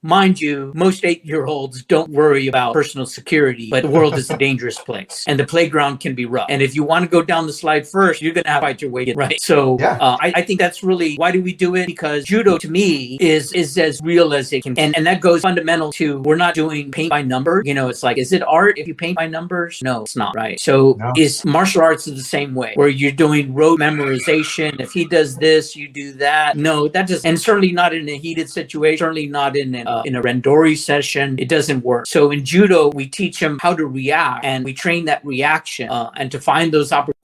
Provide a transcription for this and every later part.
Mind you, most 8-year-olds don't worry about personal security, but the world is a dangerous place and the playground can be rough. And if you want to go down the slide first, you're going to have to fight your way in, right? So I think that's really, why do we do it? Because judo to me is as real as it can be. And that goes fundamental to, we're not doing paint by number. You know, it's like, is it art if you paint by numbers? No, it's not, right? So is martial arts is the same way, where you're doing rote memorization. If he does this, you do that. No, that just, and certainly not in a heated situation, certainly not in a randori session. It doesn't work. So in judo, we teach them how to react, and we train that reaction and to find those opportunities.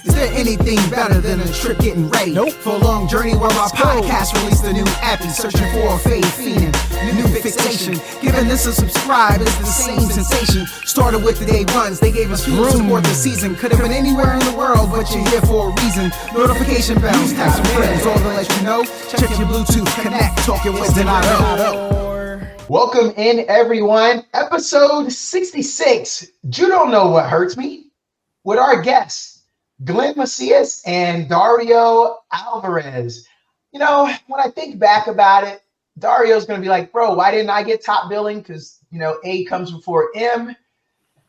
Is there anything better than a trip getting ready? Nope. For a long journey where our podcast released a new epi, searching for a fade fiend, new fixation. Giving this a subscribe is the same sensation. Started with the day ones, they gave us fuel to support the season. Could have been anywhere in the world, but you're here for a reason. Notification bells, tag some friends, all to let you know. Check your Bluetooth, connect, talking with Donato. Welcome in, everyone. Episode 66, Judo Know What Hurts Me, with our guests, Glenn Macias and Dario Alvarez. You know, when I think back about it, Dario's going to be like, bro, why didn't I get top billing? Because, you know, A comes before M.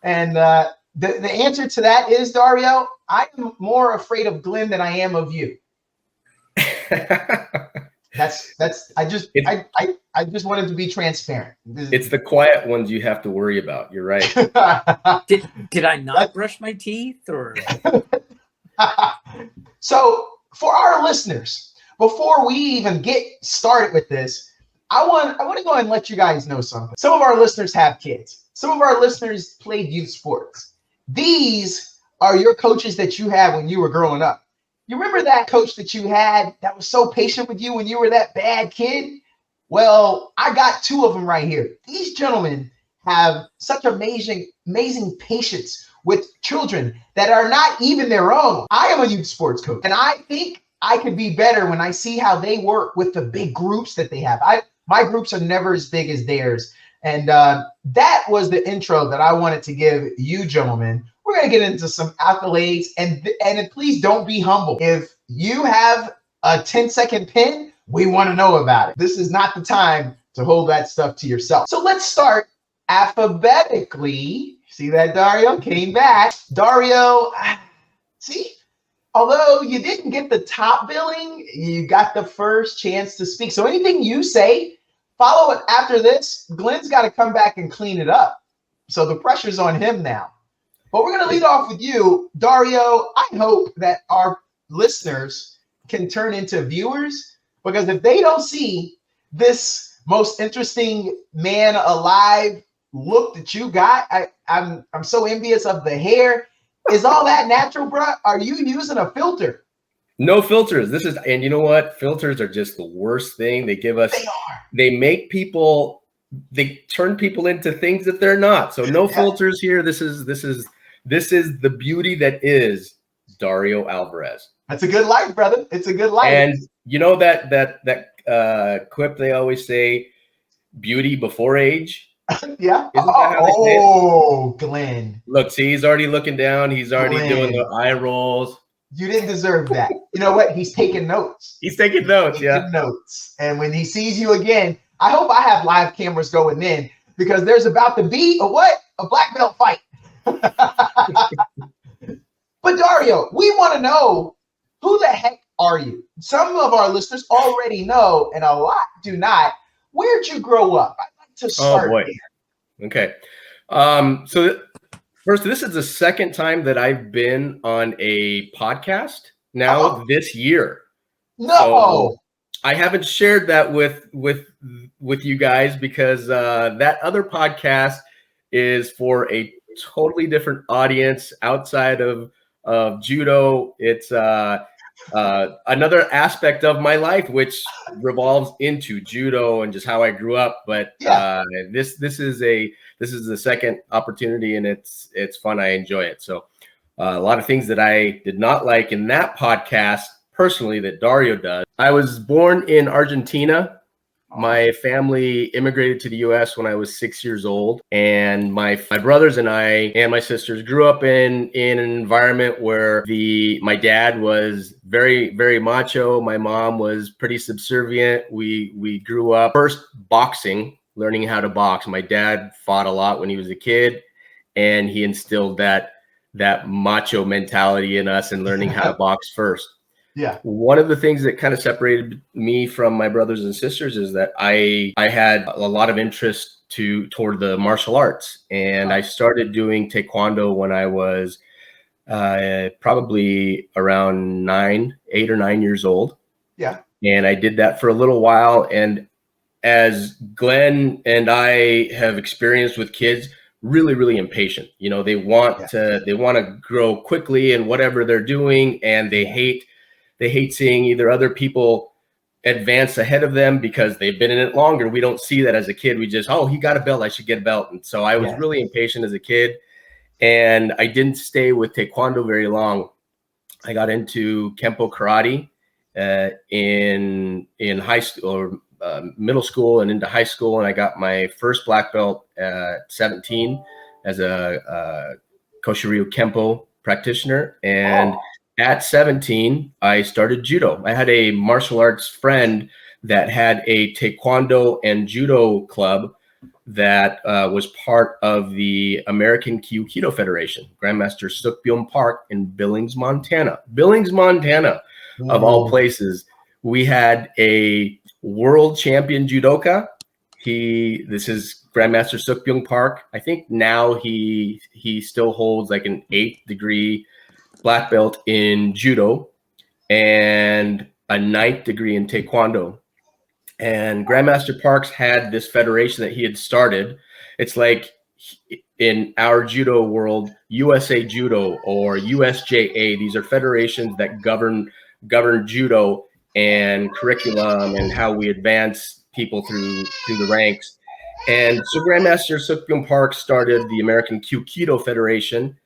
And the answer to that is, Dario, I am more afraid of Glenn than I am of you. I just wanted to be transparent. It's the quiet ones you have to worry about. You're right. Did I not brush my teeth or? So for our listeners, before we even get started with this, I want to go and let you guys know something. Some of our listeners have kids. Some of our listeners played youth sports. These are your coaches that you had when you were growing up. You remember that coach that you had that was so patient with you when you were that bad kid? Well, I got two of them right here. These gentlemen have such amazing patience with children that are not even their own. I am a youth sports coach, and I think I could be better when I see how they work with the big groups that they have. My groups are never as big as theirs. And that was the intro that I wanted to give you gentlemen. We're going to get into some accolades, and please don't be humble. If you have a 10-second pin, we want to know about it. This is not the time to hold that stuff to yourself. So let's start alphabetically. See that, Dario? Came back. Dario, see, although you didn't get the top billing, you got the first chance to speak. So anything you say, follow it after this. Glenn's got to come back and clean it up. So the pressure's on him now. But we're going to lead off with you, Dario. I hope that our listeners can turn into viewers, because if they don't see this most interesting man alive look that you got, I'm so envious of the hair. Is all that natural, bro? Are you using a filter? No filters. And you know what? Filters are just the worst thing. They give us, they make people, they turn people into things that they're not. So no filters here. This is the beauty that is Dario Alvarez. That's a good life, brother. It's a good life. And you know that quip they always say, beauty before age. Yeah. Glenn. Look, see, he's already looking down. He's already doing the eye rolls. You didn't deserve that. You know what? He's taking notes. He's taking notes. Notes. And when he sees you again, I hope I have live cameras going in, because there's about to be a black belt fight. But Dario, we want to know, who the heck are you? Some of our listeners already know, and a lot do not. Where'd you grow up? To start. Oh boy. Okay. So first, this is the second time that I've been on a podcast now this year. No. So I haven't shared that with you guys, because that other podcast is for a totally different audience outside of judo. It's another aspect of my life, which revolves into judo and just how I grew up. But this is the second opportunity, and it's fun. I enjoy it. So a lot of things that I did not like in that podcast personally that Dario does. I was born in Argentina. My family immigrated to the US when I was 6 years old, and my brothers and I and my sisters grew up in an environment where my dad was very, very macho. My mom was pretty subservient. We grew up first boxing, learning how to box. My dad fought a lot when he was a kid, and he instilled that macho mentality in us and learning how to box first. Yeah. One of the things that kind of separated me from my brothers and sisters is that I had a lot of interest toward the martial arts, and I started doing taekwondo when I was probably around 8 or 9 years old. Yeah. And I did that for a little while. And as Glenn and I have experienced with kids, really, really impatient. You know, they want to grow quickly in whatever they're doing, and they hate seeing either other people advance ahead of them because they've been in it longer. We don't see that as a kid. We just, oh, he got a belt, I should get a belt. And so I was really impatient as a kid, and I didn't stay with taekwondo very long. I got into Kempo karate in high school or middle school and into high school, and I got my first black belt at 17 as a Koshin Kempo practitioner. And at 17, I started judo. I had a martial arts friend that had a taekwondo and judo club that was part of the American Kyukido Federation, Grandmaster Sukbyum Park in Billings, Montana. Billings, Montana, of all places. We had a world champion judoka. This is Grandmaster Sukbyung Park. I think now he still holds like an 8th degree black belt in judo and a 9th degree in taekwondo. And Grandmaster Parks had this federation that he had started. It's like in our judo world, USA Judo or USJA. These are federations that govern judo and curriculum and how we advance people through the ranks. And so Grandmaster Sukbyum Park started the American Kyukido Federation.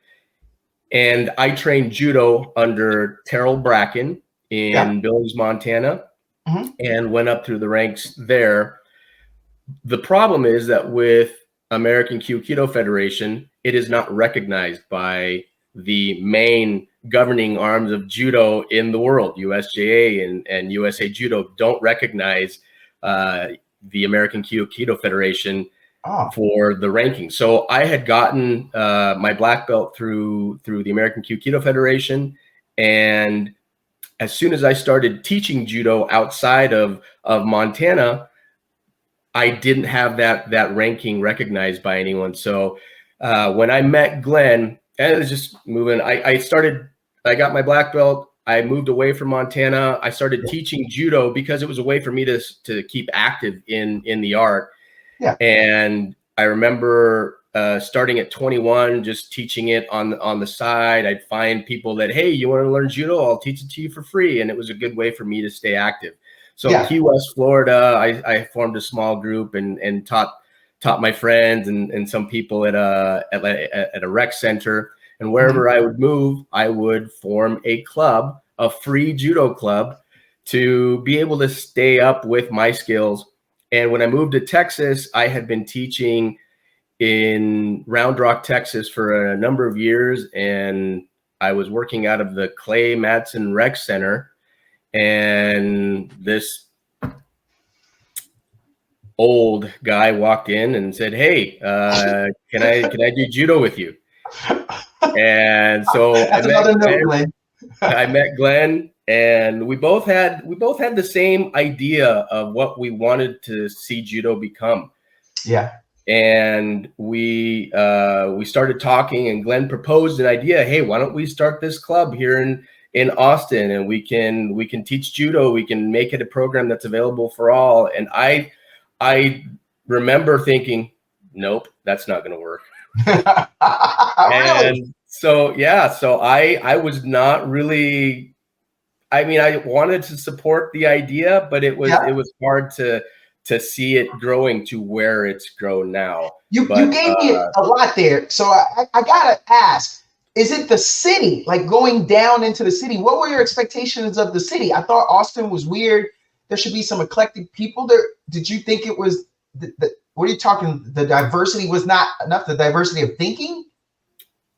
And I trained judo under Terrell Bracken in Billings, Montana, and went up through the ranks there. The problem is that with American Kyukido Federation, it is not recognized by the main governing arms of judo in the world. USJA and USA Judo don't recognize the American Kyukido Federation for the ranking. So I had gotten my black belt through the American Kyukido Federation, and as soon as I started teaching judo outside of Montana, I didn't have that ranking recognized by anyone. So when I met Glenn, and it was just moving, I got my black belt. I moved away from Montana. I started teaching judo because it was a way for me to keep active in the art. Yeah. And I remember starting at 21, just teaching it on the side. I'd find people that, hey, you want to learn judo? I'll teach it to you for free. And it was a good way for me to stay active. So Key West, Florida, I formed a small group and taught my friends and some people at a rec center. And wherever I would move, I would form a club, a free judo club, to be able to stay up with my skills. And when I moved to Texas, I had been teaching in Round Rock, Texas for a number of years. And I was working out of the Clay Madsen Rec Center. And this old guy walked in and said, hey, can I do judo with you? And so I met Glenn, and we both had the same idea of what we wanted to see judo become. Yeah. And we started talking, and Glenn proposed an idea. Hey, why don't we start this club here in Austin, and we can teach judo. We can make it a program that's available for all. And I remember thinking, nope, that's not going to work. And so I was not really, I mean, I wanted to support the idea, but it was hard to see it growing to where it's grown now. You gave me a lot there. So I gotta ask, is it the city, like going down into the city? What were your expectations of the city? I thought Austin was weird. there should be some eclectic people there? Did you think it was what are you talking? The diversity was not enough. The diversity of thinking.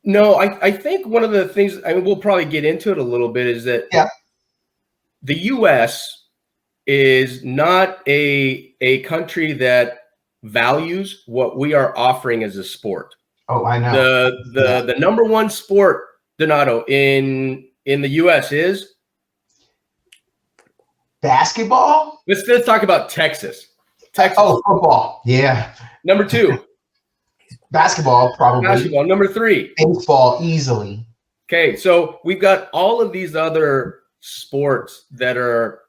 No, I think one of the things, I mean, we'll probably get into it a little bit, is that the U.S. is not a country that values what we are offering as a sport. Oh, I know. The number one sport, Donato, in the U.S. is basketball. Let's talk about Texas. Oh, football. Yeah. Number 2. Basketball, probably. Basketball. Number 3. Baseball, easily. Okay, so we've got all of these other sports that are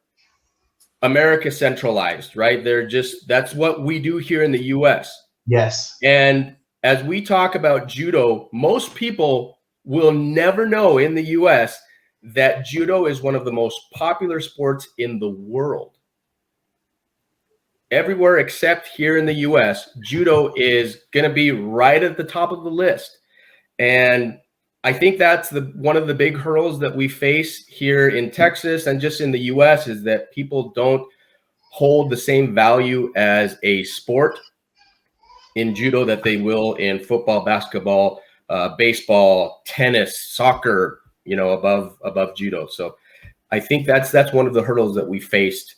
America centralized, right? That's what we do here in the US. Yes. And as we talk about judo, most people will never know in the US that judo is one of the most popular sports in the world. Everywhere except here in the US, judo is going to be right at the top of the list. And I think that's one of the big hurdles that we face here in Texas and just in the US, is that people don't hold the same value as a sport in judo that they will in football, basketball, baseball, tennis, soccer, above judo. So I think that's one of the hurdles that we faced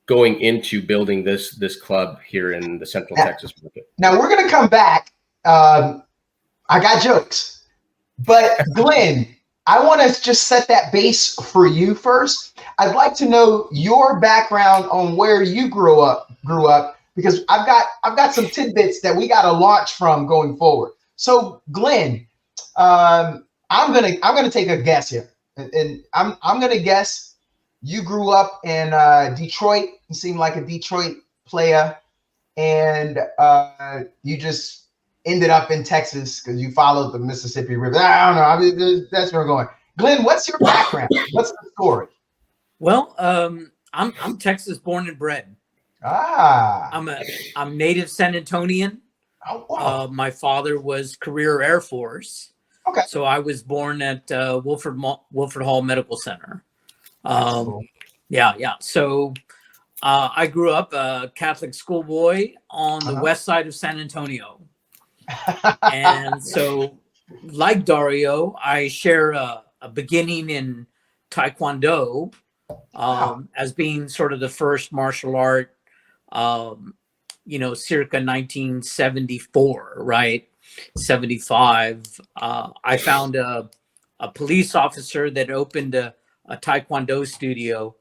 going into building this club here in the Central Texas market. Now we're going to come back. I got jokes, but Glenn, I want to just set that base for you first. I'd like to know your background on where you grew up, because I've got some tidbits that we got to launch from going forward. So Glenn, I'm gonna take a guess here, and I'm gonna guess you grew up in Detroit. You seem like a Detroit player, and you just ended up in Texas because you followed the Mississippi River. I don't know. I mean, that's where we're going. Glenn, what's your background? What's the story? Well, I'm Texas born and bred. I'm native San Antonian. Oh, wow. My father was career Air Force. Okay. So I was born at Wilford Hall Medical Center. Cool. Yeah. So I grew up a Catholic schoolboy on the west side of San Antonio. And so, like Dario, I share a beginning in Taekwondo as being sort of the first martial art, circa 1974, right? 75. I found a police officer that opened a Taekwondo studio.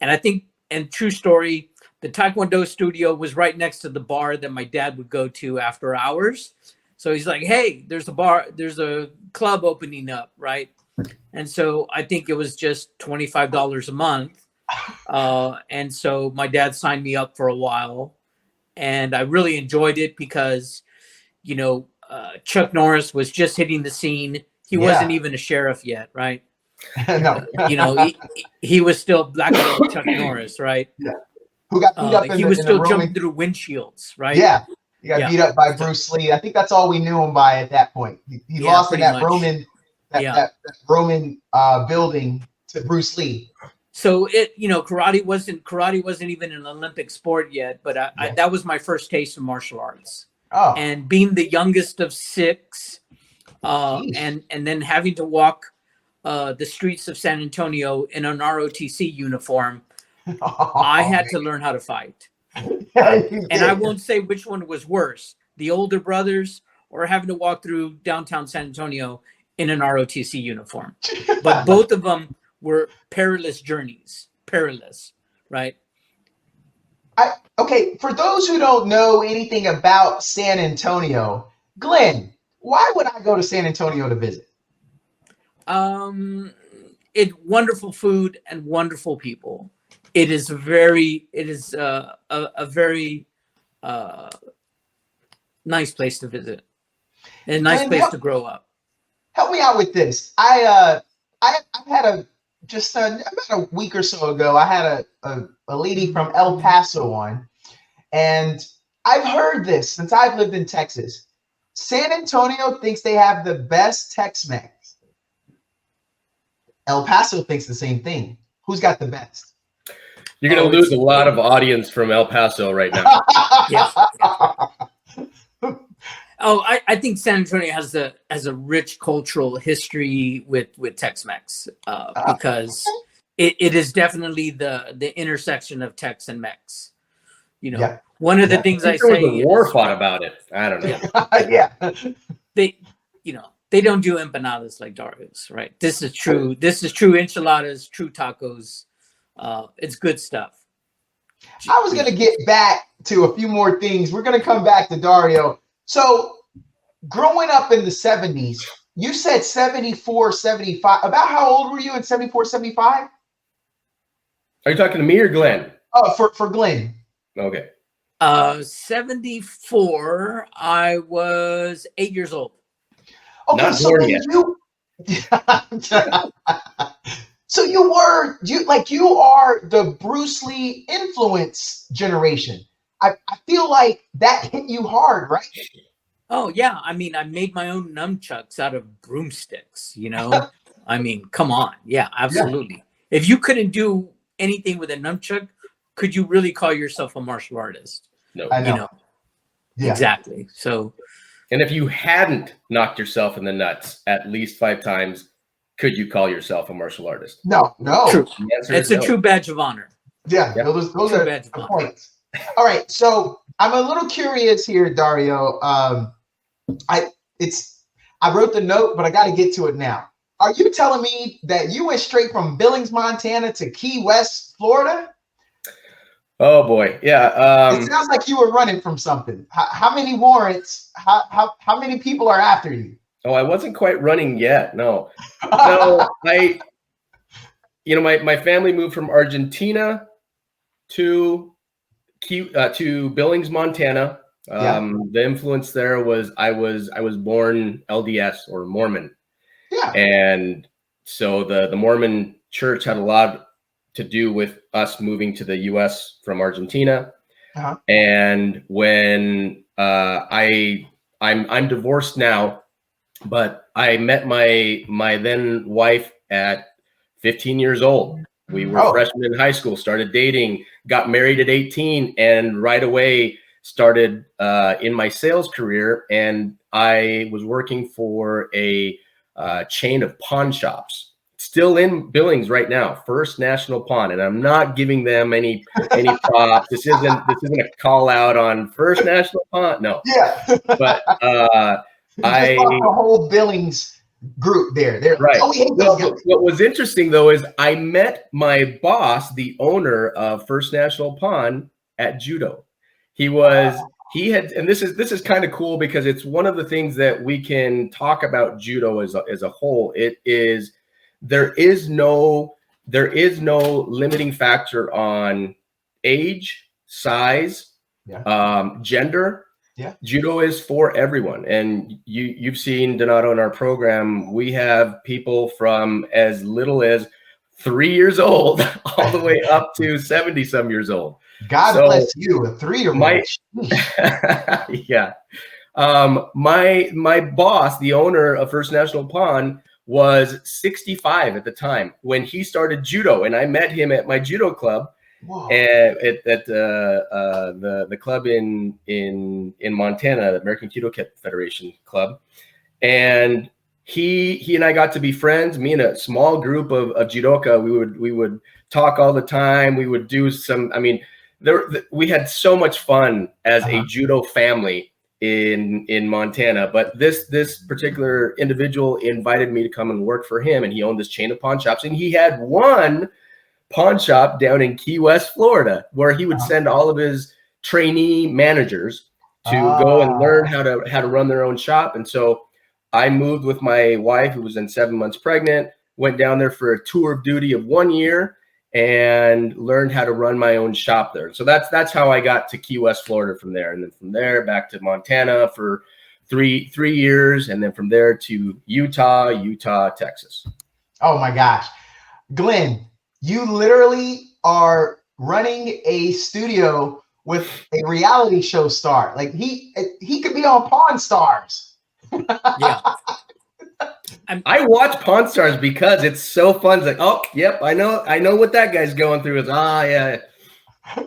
And I think, and true story, the Taekwondo studio was right next to the bar that my dad would go to after hours. So he's like, hey, there's a club opening up, right? And so I think it was just $25 a month. And so my dad signed me up for a while. And I really enjoyed it because, Chuck Norris was just hitting the scene. He wasn't even a sheriff yet, right? No. He was still black belt Chuck Norris, right? Yeah. Who got beat up he was still jumping through windshields, right? Yeah. He got beat up by Bruce Lee. I think that's all we knew him by at that point. He lost in that much. that Roman building to Bruce Lee. So karate wasn't even an Olympic sport yet, but that was my first taste of martial arts. Oh. And being the youngest of 6, and then having to walk the streets of San Antonio in an ROTC uniform, I had to learn how to fight. And I won't say which one was worse, the older brothers or having to walk through downtown San Antonio in an ROTC uniform. But both of them were perilous journeys. Perilous, right? Okay, for those who don't know anything about San Antonio, Glenn, why would I go to San Antonio to visit? It's wonderful food and wonderful people. It is a very nice place to visit. And a nice place to grow up. Help me out with this. I had about a week or so ago, I had a lady from El Paso on, and I've heard this since I've lived in Texas. San Antonio thinks they have the best Tex-Mex. El Paso thinks the same thing. Who's got the best? You're going to lose a lot of audience from El Paso right now. Yeah. Oh, I think San Antonio has a rich cultural history with Tex-Mex because it is definitely the intersection of Tex and Mex. You know, one of the things I say there was a war fought about it. I don't know. They don't do empanadas like Dario's, right? This is true. This is true enchiladas, true tacos. It's good stuff. I was going to get back to a few more things. We're going to come back to Dario. So growing up in the 70s, you said 74, 75. About how old were you in 74, 75? Are you talking to me or Glenn? Oh, for Glenn. Okay. 74, I was 8 years old. Okay, Not born yet. So you are the Bruce Lee influence generation. I feel like that hit you hard, right? Oh yeah, I mean, I made my own nunchucks out of broomsticks. You know, I mean, come on, yeah, absolutely. Yeah. If you couldn't do anything with a nunchuck, could you really call yourself a martial artist? No, I know. You know, exactly. So, and if you hadn't knocked yourself in the nuts at least 5 times, could you call yourself a martial artist? No. True. It's a true badge of honor. Yeah, those are the points. All right, so I'm a little curious here, Dario. I wrote the note, but I got to get to it now. Are you telling me that you went straight from Billings, Montana to Key West, Florida? Oh boy, yeah. It sounds like you were running from something. How many warrants? How many people are after you? Oh, I wasn't quite running yet. No. My family moved from Argentina to Billings, Montana. The influence there was I was born LDS or Mormon. Yeah. And so the Mormon church had a lot to do with us moving to the US from Argentina. Uh-huh. And when I'm divorced now, but I met my then wife at 15 years old. We were freshmen in high school, started dating, got married at 18, and right away started in my sales career. And I was working for a chain of pawn shops, still in Billings right now, First National Pawn. And I'm not giving them any props. This isn't a call out on First National Pawn. No. Yeah. But I the whole Billings group there. Right. What was interesting though is I met my boss, the owner of First National Pawn, at judo. He had, and this is kind of cool because it's one of the things that we can talk about judo as a whole. It is there is no limiting factor on age, size, gender. Yeah, judo is for everyone, and you've seen Donato in our program. We have people from as little as 3 years old all the way up to 70-some years old. God bless you, a 3-year-old. Yeah, my boss, the owner of First National Pawn, was 65 at the time when he started judo, and I met him at my judo club. Whoa. At the club in Montana, the American Judo Federation club, and he and I got to be friends. Me and a small group of judoka, we would talk all the time. We would do some. I mean, we had so much fun as a judo family in Montana. But this particular individual invited me to come and work for him, and he owned this chain of pawn shops, and he had one pawn shop down in Key West, Florida, where he would send all of his trainee managers to go and learn how to run their own shop. And so I moved with my wife, who was then 7 months pregnant, went down there for a tour of duty of 1 year and learned how to run my own shop there. So that's how I got to Key West, Florida from there. And then from there back to Montana for three years. And then from there to Utah, Texas. Oh my gosh. Glenn, you literally are running a studio with a reality show star. Like he could be on Pawn Stars. Yeah. I watch Pawn Stars because it's so fun. It's like, oh, yep, I know what that guy's going through. Yeah.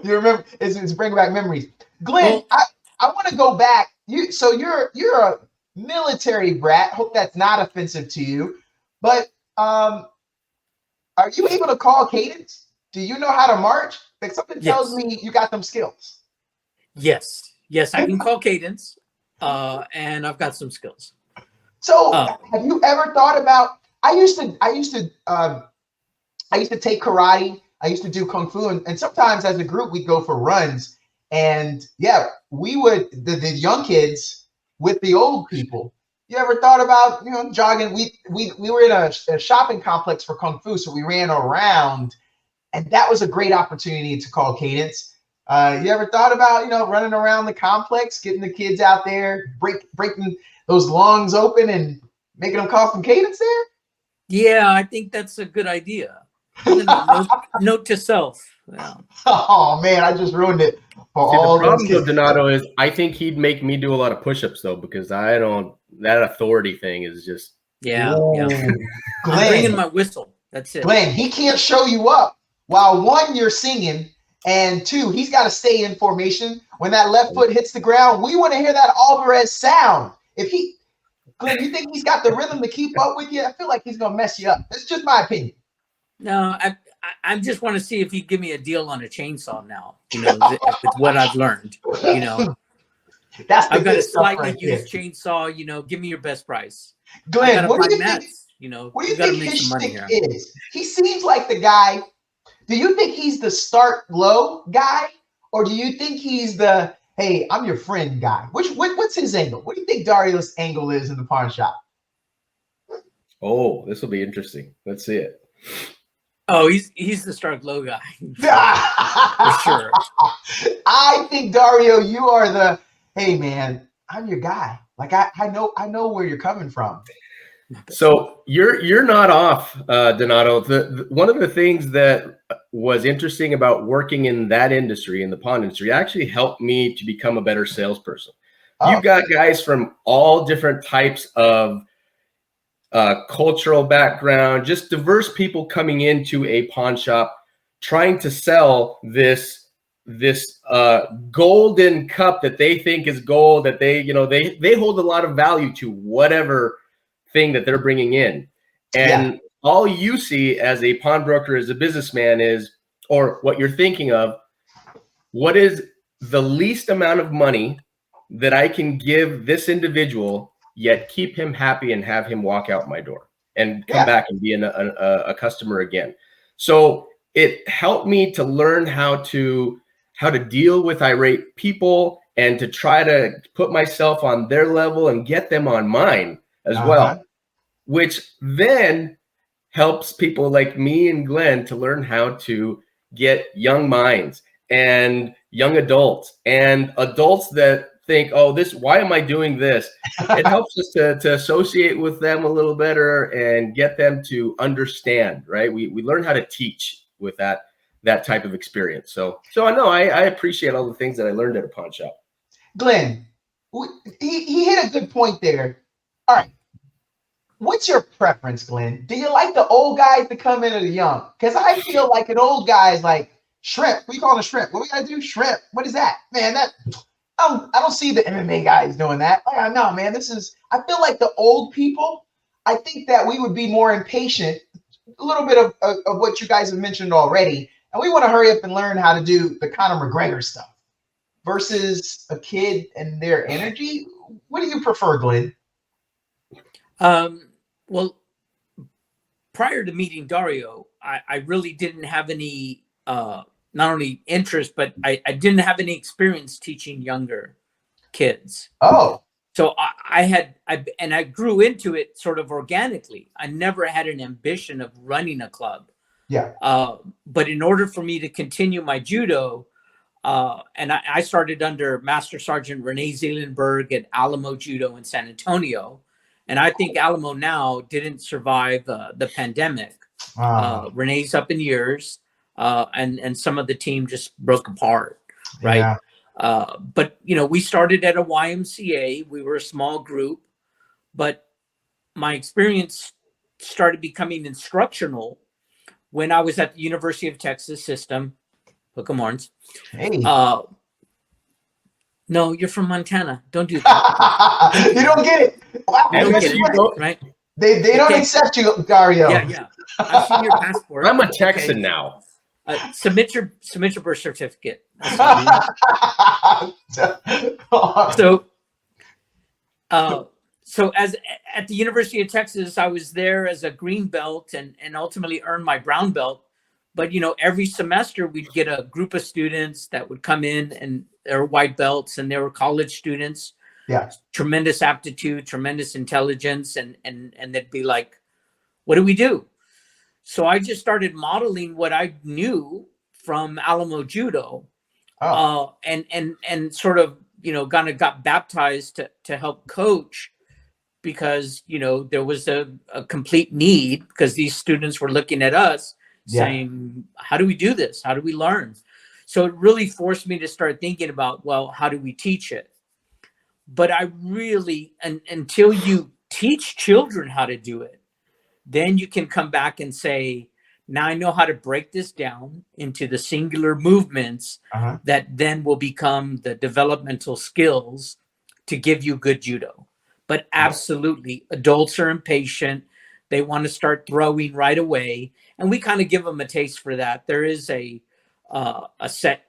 You remember? It's bringing back memories. Glenn, Well, I want to go back. So you're a military brat. Hope that's not offensive to you. But are you able to call cadence? Do you know how to march? Like something tells yes, me you got them skills. yes, I can call cadence, and I've got some skills. So Uh, have you ever thought about? I used to take karate. I used to do kung fu, and sometimes as a group we'd go for runs. And yeah, we would the young kids with the old people. You ever thought about jogging? We were in a shopping complex for kung fu, so we ran around, and that was a great opportunity to call cadence. You ever thought about running around the complex, getting the kids out there, breaking those lungs open, and making them call some cadence there? yeah, I think that's a good idea. I'm gonna note to self. Yeah. Oh man, I just ruined it for See, the all those problem though, kids. Donato, is I think he'd make me do a lot of push-ups though, because I don't. That authority thing is just. Yeah. Ooh, I'm bringing Glenn, my whistle. That's it. Glenn, he can't show you up while one, you're singing, and two, he's got to stay in formation. When that left foot hits the ground, we want to hear that Alvarez sound. Glenn, you think he's got the rhythm to keep up with you? I feel like he's gonna mess you up. That's just my opinion. No, I just want to see if he'd give me a deal on a chainsaw now. With what I've learned. That's the I've got good a stuff slightly right there. used chainsaw. Give me your best price. I Glenn, gotta what buy do you think? mats. What do you You gotta think make his some money shtick here. is? He seems like the guy. Do you think he's the start low guy, or do you think he's the hey, I'm your friend guy? What's his angle? What do you think Dario's angle is in the pawn shop? Oh, this will be interesting. Let's see it. Oh, he's the Stark Low guy. For sure. I think Dario, you are the hey man, I'm your guy. Like I know where you're coming from. So you're not off, Donato. One of the things that was interesting about working in that industry, in the pawn industry, actually helped me to become a better salesperson. Oh. You've got guys from all different types of cultural background, just diverse people coming into a pawn shop, trying to sell this golden cup that they think is gold, that they hold a lot of value to whatever thing that they're bringing in. And all you see as a pawnbroker, as a businessman or what you're thinking of, what is the least amount of money that I can give this individual, yet keep him happy and have him walk out my door and come back and be a customer again. So it helped me to learn how to deal with irate people and to try to put myself on their level and get them on mine as well, which then helps people like me and Glenn to learn how to get young minds and young adults and adults that think, oh, why am I doing this? It helps us to associate with them a little better and get them to understand, right? We learn how to teach with that type of experience. So I know I appreciate all the things that I learned at a pawn shop. Glenn, he hit a good point there. All right. What's your preference, Glenn? Do you like the old guys to come in or the young? Because I feel like an old guy is like shrimp. We call it a shrimp. What we gotta do? Shrimp. What is that? Man, I don't see the MMA guys doing that. Like, no, man, I feel like the old people, I think that we would be more impatient, a little bit of what you guys have mentioned already. And we want to hurry up and learn how to do the Conor McGregor stuff versus a kid and their energy. What do you prefer, Glenn? Well, prior to meeting Dario, I really didn't have any, not only interest, but I didn't have any experience teaching younger kids. Oh. So I grew into it sort of organically. I never had an ambition of running a club. Yeah. But in order for me to continue my judo, and I started under Master Sergeant Renee Zeelenberg at Alamo Judo in San Antonio. And I think Alamo now didn't survive the pandemic. Renee's up in years, and some of the team just broke apart, right? Yeah. But we started at a YMCA. We were a small group, but my experience started becoming instructional when I was at the University of Texas system, Hook 'em horns. Hey. No, you're from Montana. Don't do that. You don't get it. Wow. You don't get it, right? They don't accept you, Dario. Yeah. I've seen your passport. I'm a Texan now. Submit your birth certificate. So as at the University of Texas, I was there as a green belt and ultimately earned my brown belt. But every semester we'd get a group of students that would come in, and they're white belts, and they were college students. Yeah. Tremendous aptitude, tremendous intelligence, and they'd be like, "What do we do?" So I just started modeling what I knew from Alamo Judo, and sort of kind of got baptized to help coach, because there was a complete need, because these students were looking at us saying, "How do we do this? How do we learn?" So it really forced me to start thinking about, well, how do we teach it? But I really, until you teach children how to do it, then you can come back and say, now I know how to break this down into the singular movements that then will become the developmental skills to give you good judo. But absolutely, adults are impatient. They want to start throwing right away. And we kind of give them a taste for that. There is a set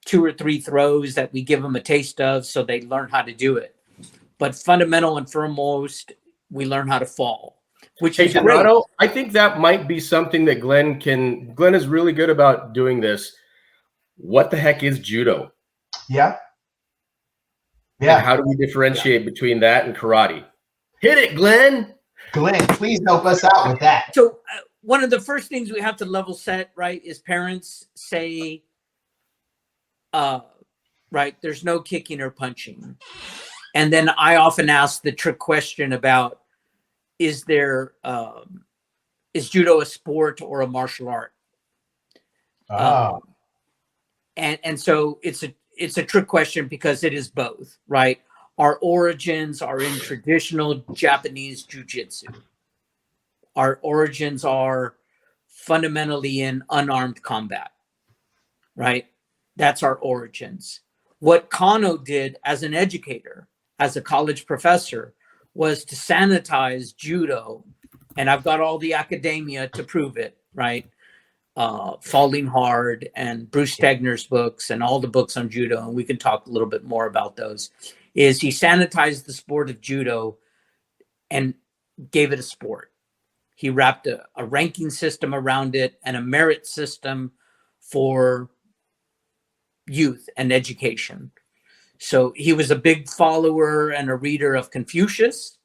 2 or 3 throws that we give them a taste of, so they learn how to do it. But fundamental and foremost, we learn how to fall, which is Donato, I think that might be something that Glenn is really good about doing this. What the heck is judo? Yeah. And how do we differentiate between that and karate? Hit it, Glenn. Glenn, please help us out with that. So one of the first things we have to level set, right, is parents say, right, there's no kicking or punching. And then I often ask the trick question about, is judo a sport or a martial art? And so it's a trick question, because it is both, right? Our origins are in traditional Japanese jiu-jitsu. Our origins are fundamentally in unarmed combat, right? That's our origins. What Kano did as an educator, as a college professor, was to sanitize judo. And I've got all the academia to prove it, right? Falling Hard and Bruce Stegner's books and all the books on judo, and we can talk a little bit more about those, is he sanitized the sport of judo and gave it a sport. He wrapped a ranking system around it and a merit system for youth and education. So he was a big follower and a reader of Confucius.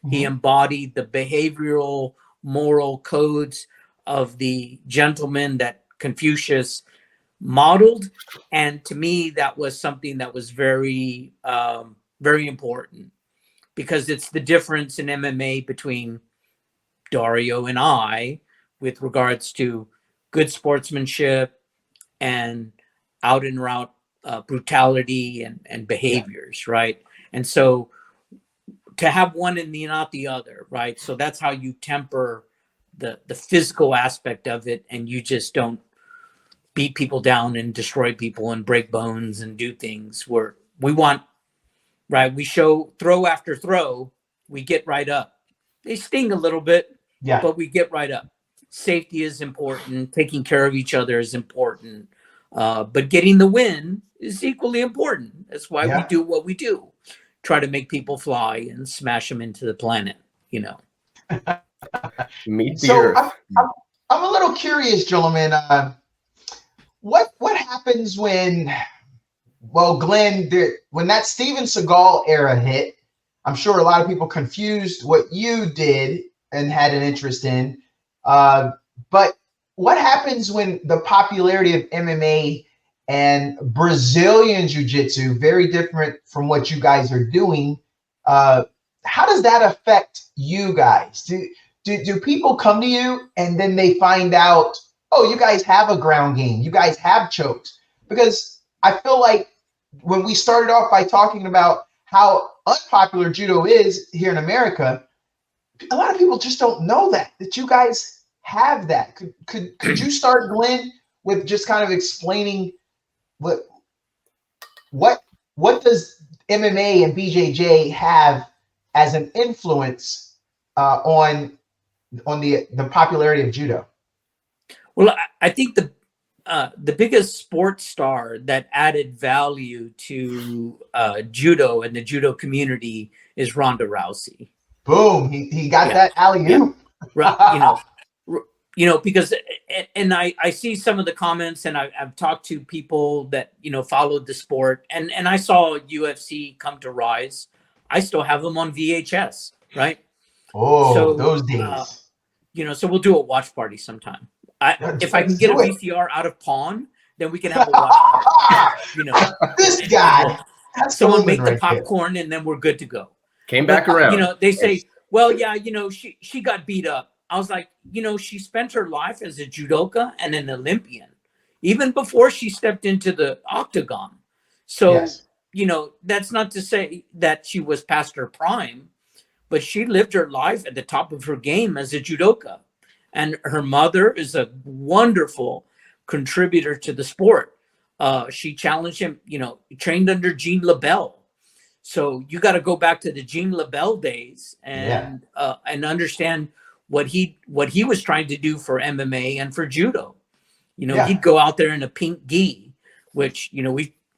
He embodied the behavioral moral codes of the gentleman that Confucius modeled. And to me, that was something that was very, very important, because it's the difference in MMA between Dario and I with regards to good sportsmanship and out and out brutality and behaviors, right? And so to have one and not the other, right? So that's how you temper the physical aspect of it, and you just don't beat people down and destroy people and break bones and do things where we want, right? We show throw after throw, we get right up. They sting a little bit, but we get right up. Safety is important. Taking care of each other is important. But getting the win is equally important. That's why we do what we do. Try to make people fly and smash them into the planet, Meet the so earth. I'm a little curious, gentlemen. What happens when, well, Glenn, when that Steven Seagal era hit? I'm sure a lot of people confused what you did and had an interest in. But what happens when the popularity of MMA and Brazilian Jiu-Jitsu, very different from what you guys are doing, how does that affect you guys? Do people come to you and then they find out, oh, you guys have a ground game, you guys have chokes? Because I feel like when we started off by talking about how unpopular judo is here in America, a lot of people just don't know that you guys have that. Could you start, Glenn, with just kind of explaining what does MMA and BJJ have as an influence on the popularity of judo? Well, I think the biggest sports star that added value to judo and the judo community is Ronda Rousey. Boom! He got that alley-oop. Right, because and I see some of the comments, and I've talked to people that followed the sport, and I saw UFC come to rise. I still have them on VHS, right? Oh, so those days. So we'll do a watch party sometime. If I can get a VCR out of pawn, then we can have a watch party. This guy. That's someone make the right popcorn, and then we're good to go. Came back around. They say, well, yeah, she got beat up. I was like, she spent her life as a judoka and an Olympian, even before she stepped into the octagon. So, Yes. That's not to say that she was past her prime, but she lived her life at the top of her game as a judoka. And her mother is a wonderful contributor to the sport. She challenged him, trained under Jean LaBelle. So you got to go back to the Jean LaBelle days and understand what he was trying to do for MMA and for judo. He'd go out there in a pink gi, which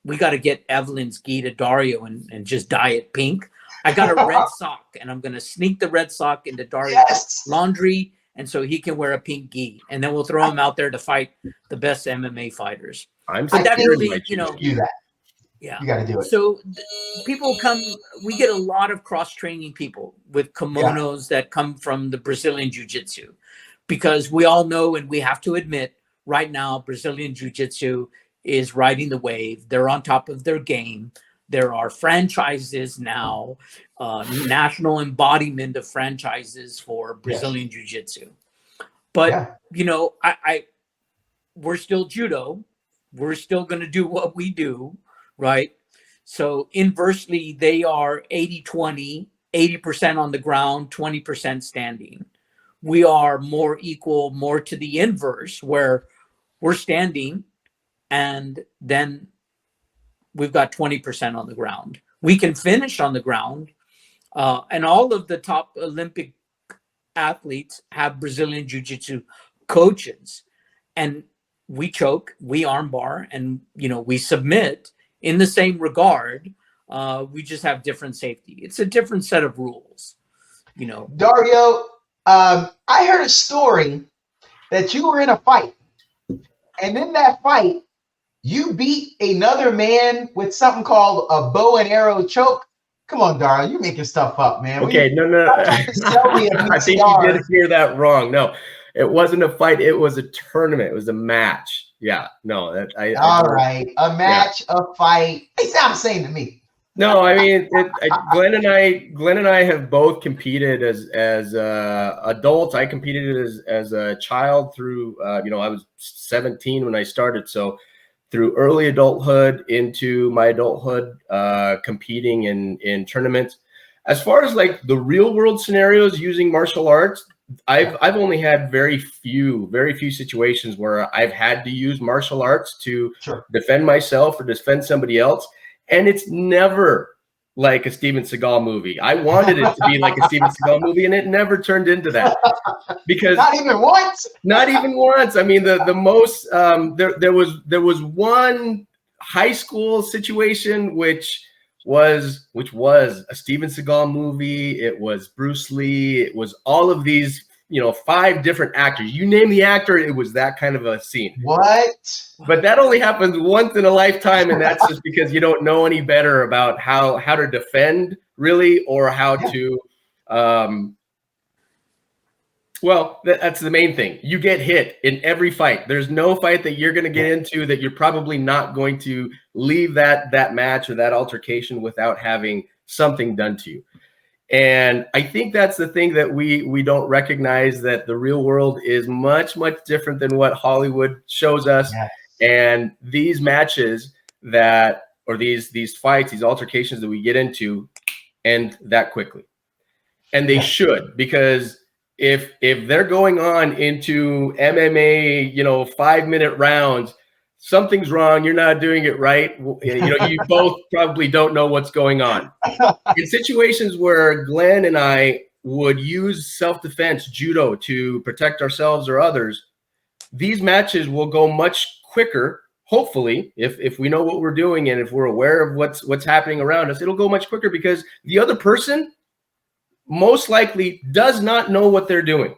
we got to get Evelyn's gi to Dario and just dye it pink. I got a red sock, and I'm going to sneak the red sock into Dario's laundry, and so he can wear a pink gi, and then we'll throw him out there to fight the best MMA fighters. But that really, do that. Yeah, you got to do it. So people come. We get a lot of cross-training people with kimonos that come from the Brazilian Jiu-Jitsu, because we all know, and we have to admit, right now Brazilian Jiu-Jitsu is riding the wave. They're on top of their game. There are franchises now, national embodiment of franchises for Brazilian Jiu-Jitsu. But we're still judo. We're still going to do what we do. Right. So inversely, they are 80-20, 80% on the ground, 20% standing. We are more equal, more to the inverse, where we're standing and then we've got 20% on the ground. We can finish on the ground. And all of the top Olympic athletes have Brazilian Jiu-Jitsu coaches. And we choke, we armbar, and, we submit in the same regard. We just have different safety. It's a different set of rules, Dario, I heard a story that you were in a fight, and in that fight, you beat another man with something called a bow and arrow choke. Come on, Dario, you're making stuff up, man. Okay, no. I think you did hear that wrong. No, it wasn't a fight. It was a tournament. It was a match. Yeah, no. All right, a match, a fight. It sounds the same to me. No, I mean, Glenn and I have both competed as adults. I competed as a child through, I was 17 when I started. So through early adulthood into my adulthood, competing in tournaments. As far as like the real world scenarios using martial arts, I've only had very few situations where I've had to use martial arts to defend myself or defend somebody else. And it's never like a Steven Seagal movie. I wanted it to be like a Steven Seagal movie, and it never turned into that. Because not even once. Not even once. I mean, the most there was one high school situation which was a Steven Seagal movie. It was Bruce Lee. It was all of these, 5 different actors. You name the actor, it was that kind of a scene. What? But that only happens once in a lifetime, and that's just because you don't know any better about how to defend, really, or how to. Well, that's the main thing. You get hit in every fight. There's no fight that you're going to get into that you're probably not going to leave that match or that altercation without having something done to you. And I think that's the thing that we don't recognize, that the real world is much, much different than what Hollywood shows us. Yes. And these matches or these fights, these altercations that we get into end that quickly. And they should, because if they're going on into MMA, 5-minute rounds, something's wrong. You're not doing it right. You both probably don't know what's going on. In situations where Glenn and I would use self-defense judo to protect ourselves or others, these matches will go much quicker. Hopefully, if we know what we're doing and if we're aware of what's happening around us, it'll go much quicker because the other person most likely does not know what they're doing,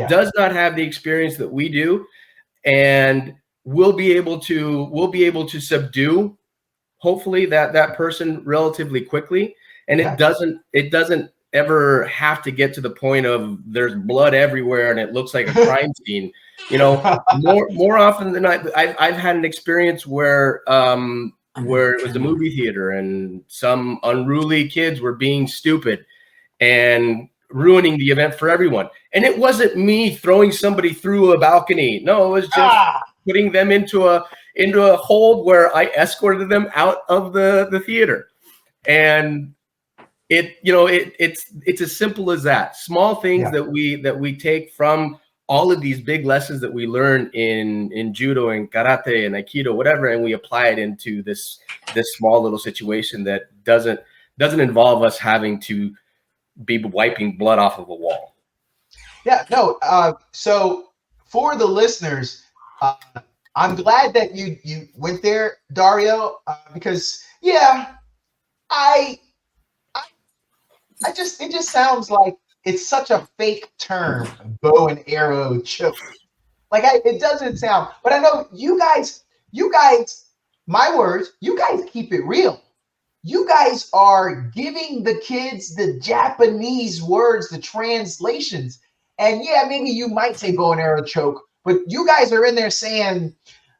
does not have the experience that we do, and we'll be able to subdue hopefully that person relatively quickly. And it doesn't ever have to get to the point of there's blood everywhere and it looks like a crime scene. More often than not, I've had an experience where it was a movie theater and some unruly kids were being stupid and ruining the event for everyone. And it wasn't me throwing somebody through a balcony. No, it was just putting them into a hold where I escorted them out of the theater. And it's as simple as that. Small things that we take from all of these big lessons that we learn in judo and karate and aikido, whatever, and we apply it into this small little situation that doesn't involve us having to be wiping blood off of a wall. So for the listeners, I'm glad that you went there, Dario, because it just sounds like it's such a fake term, bow and arrow choke. It doesn't sound, but I know you guys, my words, you guys keep it real. You guys are giving the kids the Japanese words, the translations. And maybe you might say bow and arrow choke, but you guys are in there saying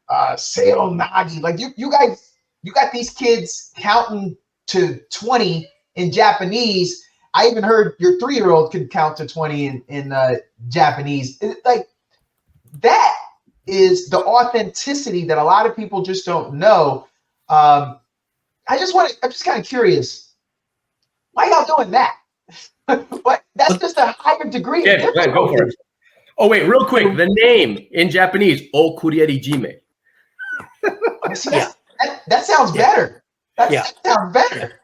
Seo Nagi. Like you guys, you got these kids counting to 20 in Japanese. I even heard your 3-year-old can count to 20 in Japanese. That is the authenticity that a lot of people just don't know. I'm just kind of curious, why y'all doing that? But that's just a higher degree. Yeah, go for it. Oh wait, real quick, the name in Japanese, O Kurieri Jime. That sounds better. That sounds better.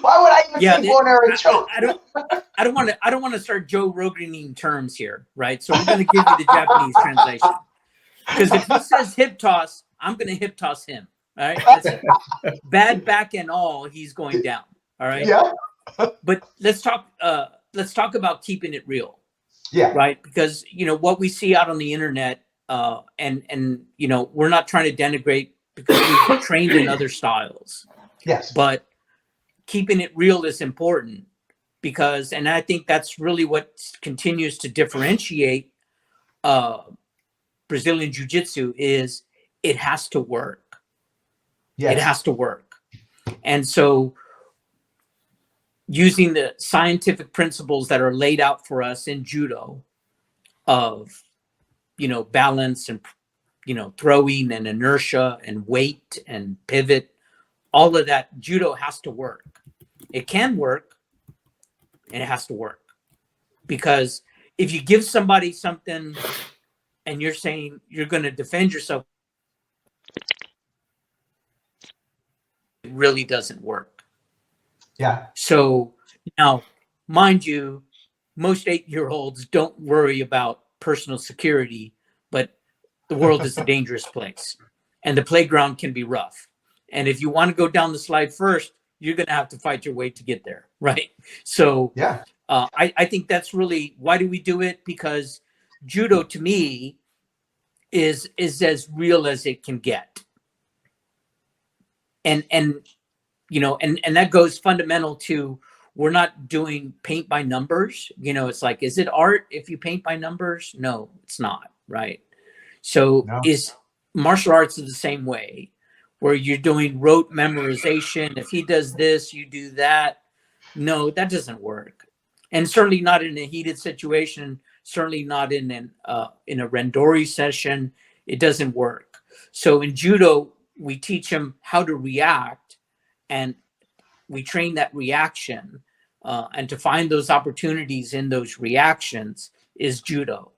Why would I even say bow and arrow choke? I don't want to start Joe Roganing terms here, right? So I'm going to give you the Japanese translation. Because if he says hip toss, I'm going to hip toss him. All right. Bad back and all, he's going down. All right. Yeah. But let's talk about keeping it real. Yeah. Right. Because what we see out on the internet, and we're not trying to denigrate because we've trained in other styles. Yes. But keeping it real is important because, and I think that's really what continues to differentiate Brazilian Jiu-Jitsu is it has to work. Yes. It has to work. And so using the scientific principles that are laid out for us in judo of, balance and, throwing and inertia and weight and pivot, all of that, judo has to work. It can work and it has to work. Because if you give somebody something and you're saying you're going to defend yourself, it really doesn't work. Yeah. So now, mind you, most 8-year-olds don't worry about personal security, but the world is a dangerous place and the playground can be rough. And if you want to go down the slide first, you're going to have to fight your way to get there. Right. So I think that's really, why do we do it? Because judo to me is as real as it can get. And that goes fundamental to, we're not doing paint by numbers. It's like, is it art if you paint by numbers? No, it's not. Right. So is martial arts the same way, where you're doing rote memorization. If he does this, you do that. No, that doesn't work. And certainly not in a heated situation, certainly not in a randori session. It doesn't work. So in judo, we teach them how to react, and we train that reaction and to find those opportunities in those reactions is judo,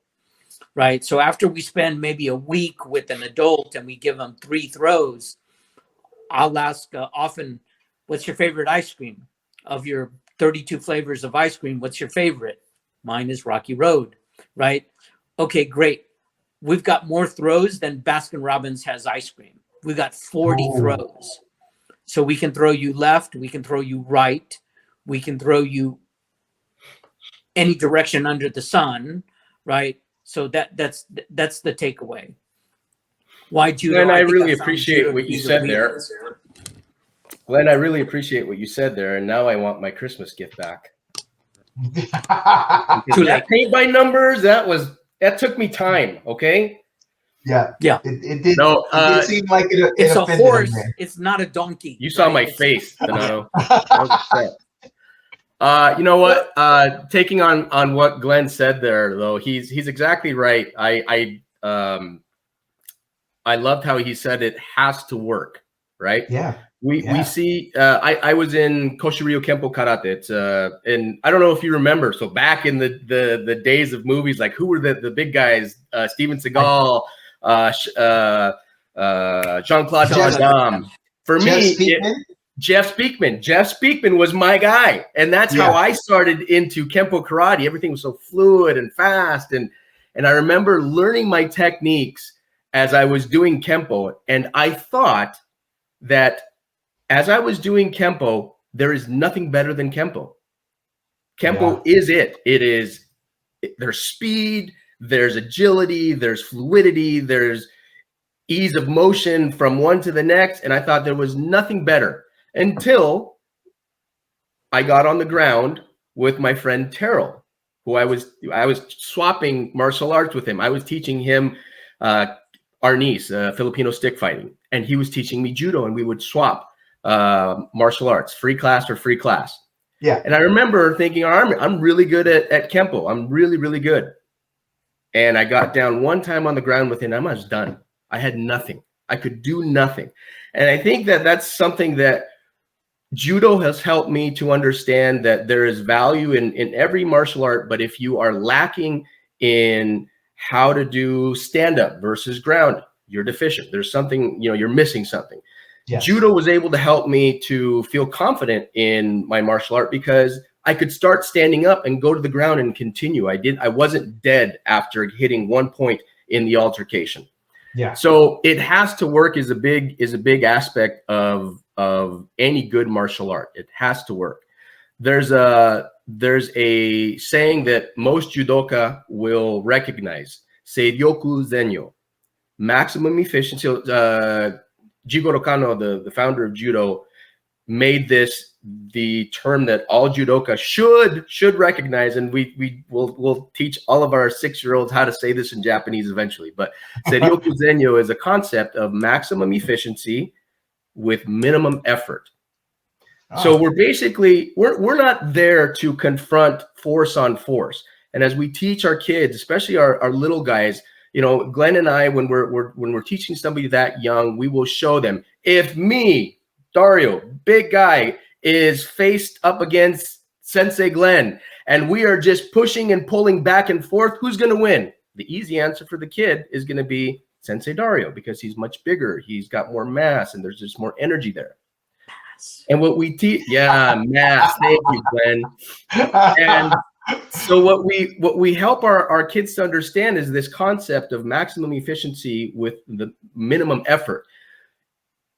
right? So after we spend maybe a week with an adult and we give them 3 throws, I'll ask often, what's your favorite ice cream? Of your 32 flavors of ice cream, what's your favorite? Mine is Rocky Road, right? Okay, great. We've got more throws than Baskin Robbins has ice cream. We've got 40 throws. So we can throw you left, we can throw you right, we can throw you any direction under the sun, right? So that's the takeaway. Why judo? And I think really found appreciate judo what to you be the said real there. answer. Glenn, I really appreciate what you said there, and now I want my Christmas gift back. Too late. That paint by numbers, that took me time. Okay. Yeah. Yeah. It did. No, it did seem like it It's a offended him horse. there. It's not a donkey. You saw right? my It's- face, Donato. I was upset. You know what? Taking on what Glenn said there, though, he's exactly right. I loved how he said it has to work, right? Yeah. We see. I was in Koshirio Kempo Karate. It's and I don't know if you remember. So back in the days of movies, like who were the big guys? Steven Seagal, Jean-Claude Van Damme. For me, Jeff Speakman. Jeff Speakman was my guy, and that's how I started into Kempo karate. Everything was so fluid and fast, and I remember learning my techniques as I was doing Kempo, and I thought that as I was doing Kempo, there is nothing better than Kempo. Kempo is it. It is. There's speed, there's agility, there's fluidity, there's ease of motion from one to the next, and I thought there was nothing better until I got on the ground with my friend Terrell, who I was swapping martial arts with him. I was teaching him arnis, Filipino stick fighting, and he was teaching me judo, and we would swap martial arts, free class for free class. Yeah. And I remember thinking, I'm really good at Kempo. I'm really, really good. And I got down one time on the ground with him. I was done. I had nothing. I could do nothing. And I think that that's something that judo has helped me to understand, that there is value in every martial art. But if you are lacking in how to do stand-up versus ground, you're deficient. There's something, you're missing something. Yes. Judo was able to help me to feel confident in my martial art because I could start standing up and go to the ground and continue. I wasn't dead after hitting one point in the altercation. Yeah. So it has to work is a big aspect of any good martial art. It has to work. There's a saying that most judoka will recognize: Seiryoku Zenyo, maximum efficiency. Jigoro Kano, the founder of judo, made this the term that all judoka should recognize, and we'll teach all of our 6-year-olds how to say this in Japanese eventually. But Seiryoku Zenyo is a concept of maximum efficiency with minimum effort. Oh. So we're not there to confront force on force. And as we teach our kids, especially our little guys, Glenn and I, when we're teaching somebody that young, we will show them, if me, Dario, big guy, is faced up against Sensei Glenn, and we are just pushing and pulling back and forth, who's going to win? The easy answer for the kid is going to be Sensei Dario, because he's much bigger, he's got more mass, and there's just more energy there. And what we teach, mass, thank you, Glenn. And so what we help our kids to understand is this concept of maximum efficiency with the minimum effort.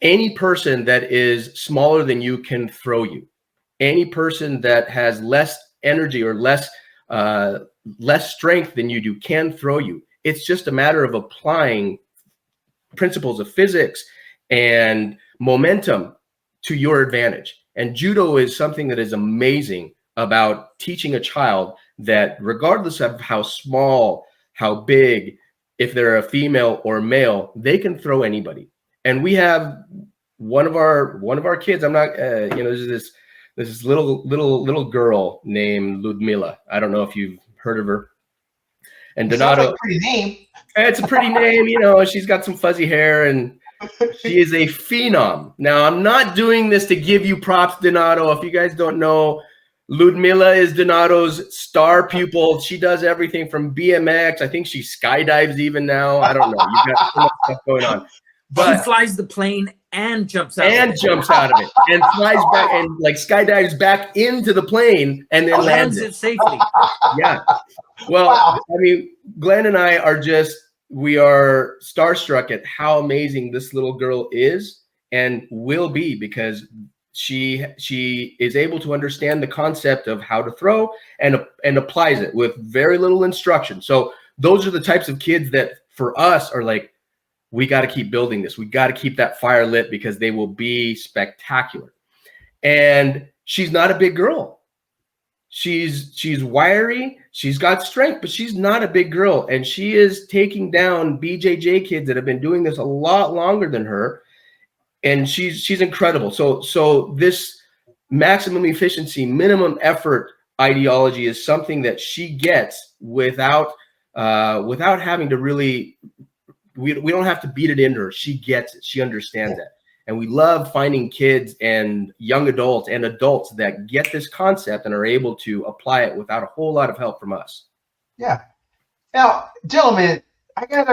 Any person that is smaller than you can throw you. Any person that has less energy or less strength than you do can throw you. It's just a matter of applying principles of physics and momentum to your advantage. And judo is something that is amazing about teaching a child that regardless of how small, how big, if they're a female or male, they can throw anybody. And we have one of our kids. I'm not, there's this little girl named Ludmila. I don't know if you've heard of her. And Donato, like a pretty name. It's a pretty name. She's got some fuzzy hair and she is a phenom. Now, I'm not doing this to give you props, Donato. If you guys don't know, Ludmila is Donato's star pupil. She does everything from BMX. I think she skydives even now. I don't know. You've got so much stuff going on. But she flies the plane and jumps out and of it. jumps out of it and flies back and like skydives back into the plane and then lands it safely. Yeah. Well, wow. I mean, Glenn and I are we are starstruck at how amazing this little girl is and will be, because she is able to understand the concept of how to throw and applies it with very little instruction. So those are the types of kids that for us are like, we got to keep building this. We got to keep that fire lit because they will be spectacular. And she's not a big girl. She's wiry. She's got strength, but she's not a big girl. And she is taking down BJJ kids that have been doing this a lot longer than her. And she's incredible. So this maximum efficiency, minimum effort ideology is something that she gets without having to really. We don't have to beat it into her. She gets it. She understands it. And we love finding kids and young adults and adults that get this concept and are able to apply it without a whole lot of help from us. Yeah. Now, gentlemen, I gave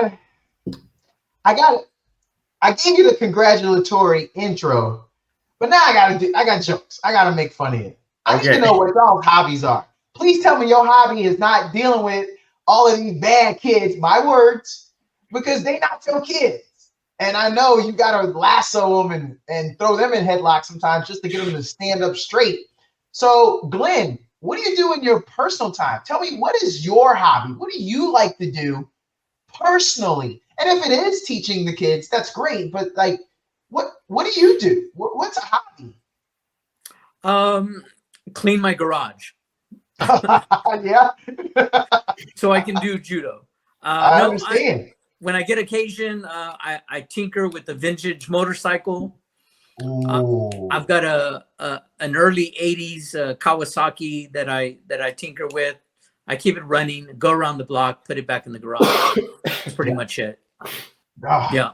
you the congratulatory intro, but now I got jokes. I got to make fun of it. I need to know what y'all's hobbies are. Please tell me your hobby is not dealing with all of these bad kids, my words, because they not your kids. And I know you got to lasso them and throw them in headlocks sometimes just to get them to stand up straight. So, Glenn, what do you do in your personal time? Tell me, what is your hobby? What do you like to do personally? And if it is teaching the kids, that's great. But like, what do you do? What's a hobby? Clean my garage. Yeah. So I can do judo. I understand. When I get occasion, I tinker with the vintage motorcycle. I've got an early 80s Kawasaki that I tinker with. I keep it running, go around the block, put it back in the garage. That's pretty much it. Yeah.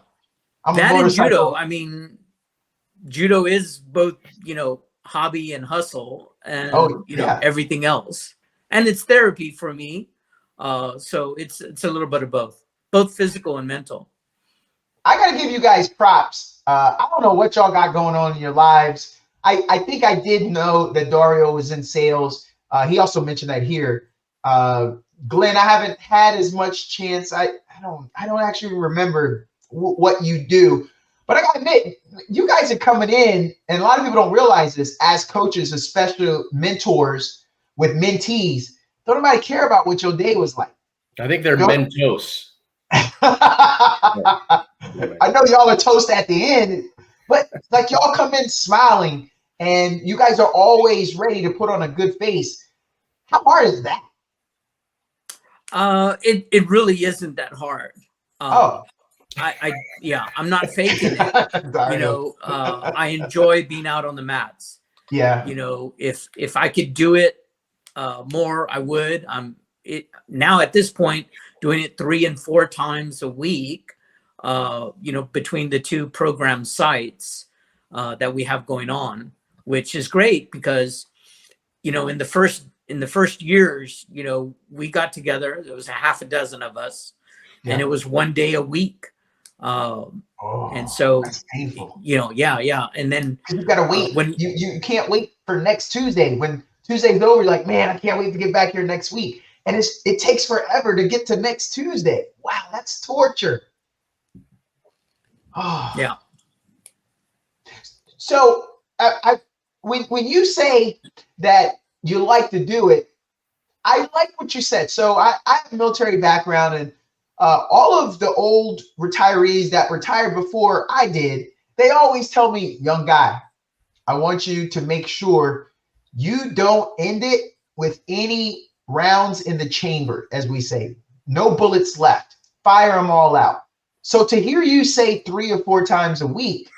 That and judo. I mean, judo is both, hobby and hustle and, everything else. And it's therapy for me. So it's a little bit of both physical and mental. I got to give you guys props. I don't know what y'all got going on in your lives. I think I did know that Dario was in sales. He also mentioned that here. Glenn, I haven't had as much chance. I don't actually remember what you do, but I got to admit, you guys are coming in, and a lot of people don't realize this as coaches, especially mentors with mentees. Don't nobody care about what your day was like. I think they're Mentos. I know y'all are toast at the end, but like y'all come in smiling and you guys are always ready to put on a good face. How hard is that? It really isn't that hard. I'm not faking it. I enjoy being out on the mats. Yeah. If I could do it more, I would. Now at this point, doing it 3 and 4 times a week, between the 2 program sites that we have going on, which is great because, in the first years, we got together. There was a half a dozen of us, and it was 1 day a week. And so, that's painful. Yeah. And then you got to wait. When you can't wait for next Tuesday. When Tuesday's over, you're like, man, I can't wait to get back here next week. And it takes forever to get to next Tuesday. Wow, that's torture. Oh. Yeah. So when you say that you like to do it, I like what you said. So I have a military background, and all of the old retirees that retired before I did, they always tell me, young guy, I want you to make sure you don't end it with any rounds in the chamber, as we say. No bullets left. Fire them all out. So to hear you say 3 or 4 times a week,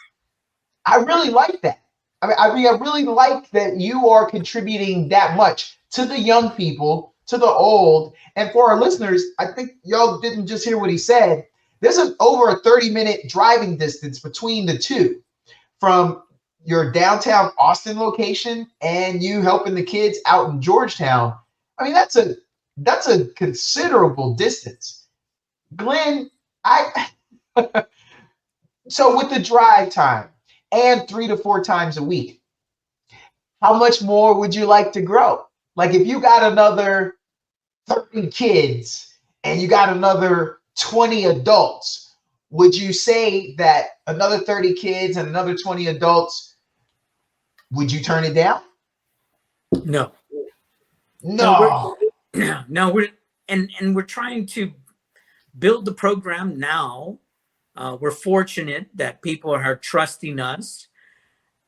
I really like that. I really like that you are contributing that much to the young people, to the old. And for our listeners, I think y'all didn't just hear what he said. There's over a 30-minute driving distance between the two. From your downtown Austin location and you helping the kids out in Georgetown, I mean, that's a considerable distance. Glenn, so with the drive time and 3 to 4 times a week, how much more would you like to grow? Like if you got another 30 kids and you got another 20 adults, would you say that another 30 kids and another 20 adults, would you turn it down? No. No. No, we're trying to build the program now. We're fortunate that people are trusting us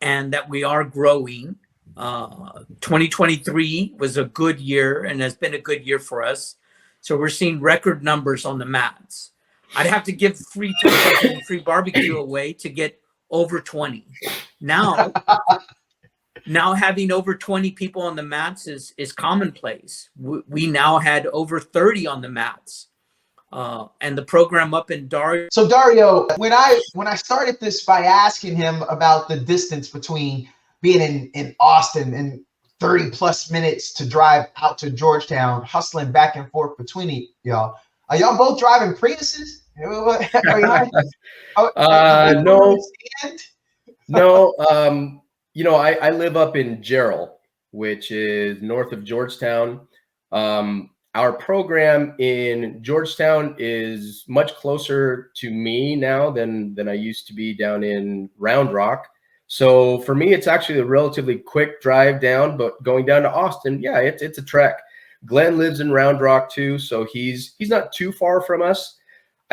and that we are growing. 2023 was a good year and has been a good year for us. So we're seeing record numbers on the mats. I'd have to give free tacos and free barbecue away to get over 20. Now having over 20 people on the mats is commonplace. We now had over 30 on the mats. And the program up in Dario. So Dario, when I started this by asking him about the distance between being in Austin and 30 plus minutes to drive out to Georgetown, hustling back and forth between y'all. Are y'all both driving Priuses? No. I live up in Gerald, which is north of Georgetown. Our program in Georgetown is much closer to me now than I used to be down in Round Rock. So for me, it's actually a relatively quick drive down, but going down to Austin, yeah, it's a trek. Glenn lives in Round Rock too, so he's not too far from us.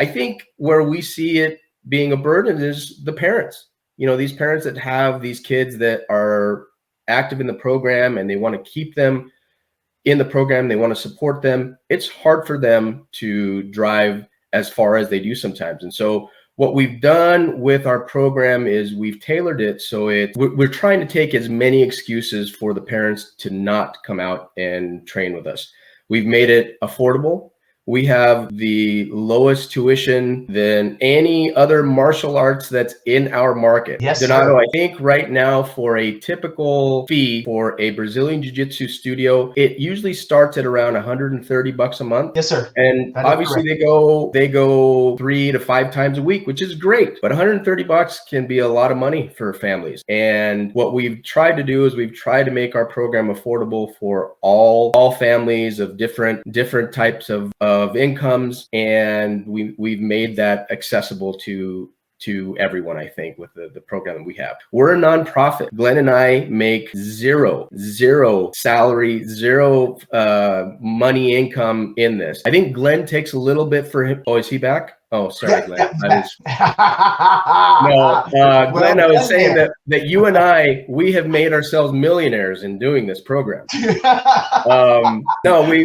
I think where we see it being a burden is the parents. These parents that have these kids that are active in the program and they want to keep them in the program, they want to support them. It's hard for them to drive as far as they do sometimes. And so what we've done with our program is we've tailored it so we're trying to take as many excuses for the parents to not come out and train with us. We've made it affordable. We have the lowest tuition than any other martial arts that's in our market. Yes, Donato, sir. I think right now for a typical fee for a Brazilian Jiu-Jitsu studio, it usually starts at around $130 a month. Yes, sir. And obviously they go 3 to 5 times a week, which is great. But $130 can be a lot of money for families. And what we've tried to do is we've tried to make our program affordable for all families of different types of incomes, and we've made that accessible to everyone, I think, with the program that we have. We're a nonprofit. Glenn and I make zero salary, zero money income in this. I think Glenn takes a little bit for him. Oh, is he back? Oh, sorry, Glenn. Glenn, I was saying that you and I, we have made ourselves millionaires in doing this program.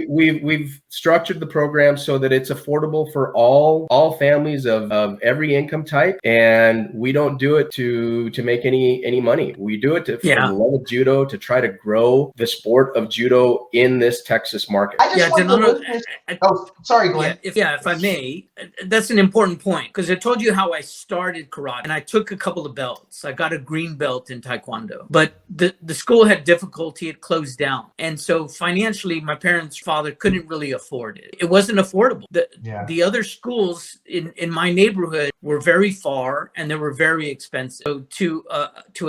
We've structured the program so that it's affordable for all families of every income type, and we don't do it to make any money. We do it for the love of judo, to try to grow the sport of judo in this Texas market. Sorry, Glenn. If I may, that's an important point, because I told you how I started karate and I took a couple of belts. I got a green belt in Taekwondo, but the school had difficulty. It closed down. And so financially, my parents' father couldn't really afford it. It wasn't affordable. The other schools in my neighborhood were very far and they were very expensive. So to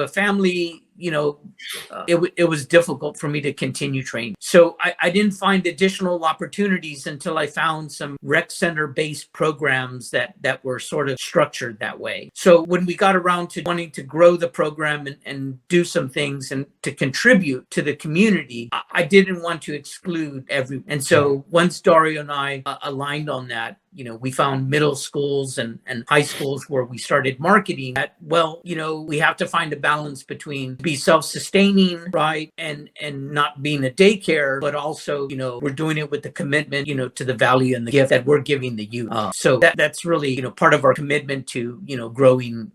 a family, it was difficult for me to continue training. So I didn't find additional opportunities until I found some rec center based programs that were sort of structured that way. So when we got around to wanting to grow the program and do some things and to contribute to the community, I didn't want to exclude everyone. And so once Dario and I aligned on that, we found middle schools and high schools where we started marketing that, we have to find a balance between be self-sustaining, right? And not being a daycare, but also, we're doing it with the commitment, to the value and the gift that we're giving the youth. So that's really, part of our commitment to, growing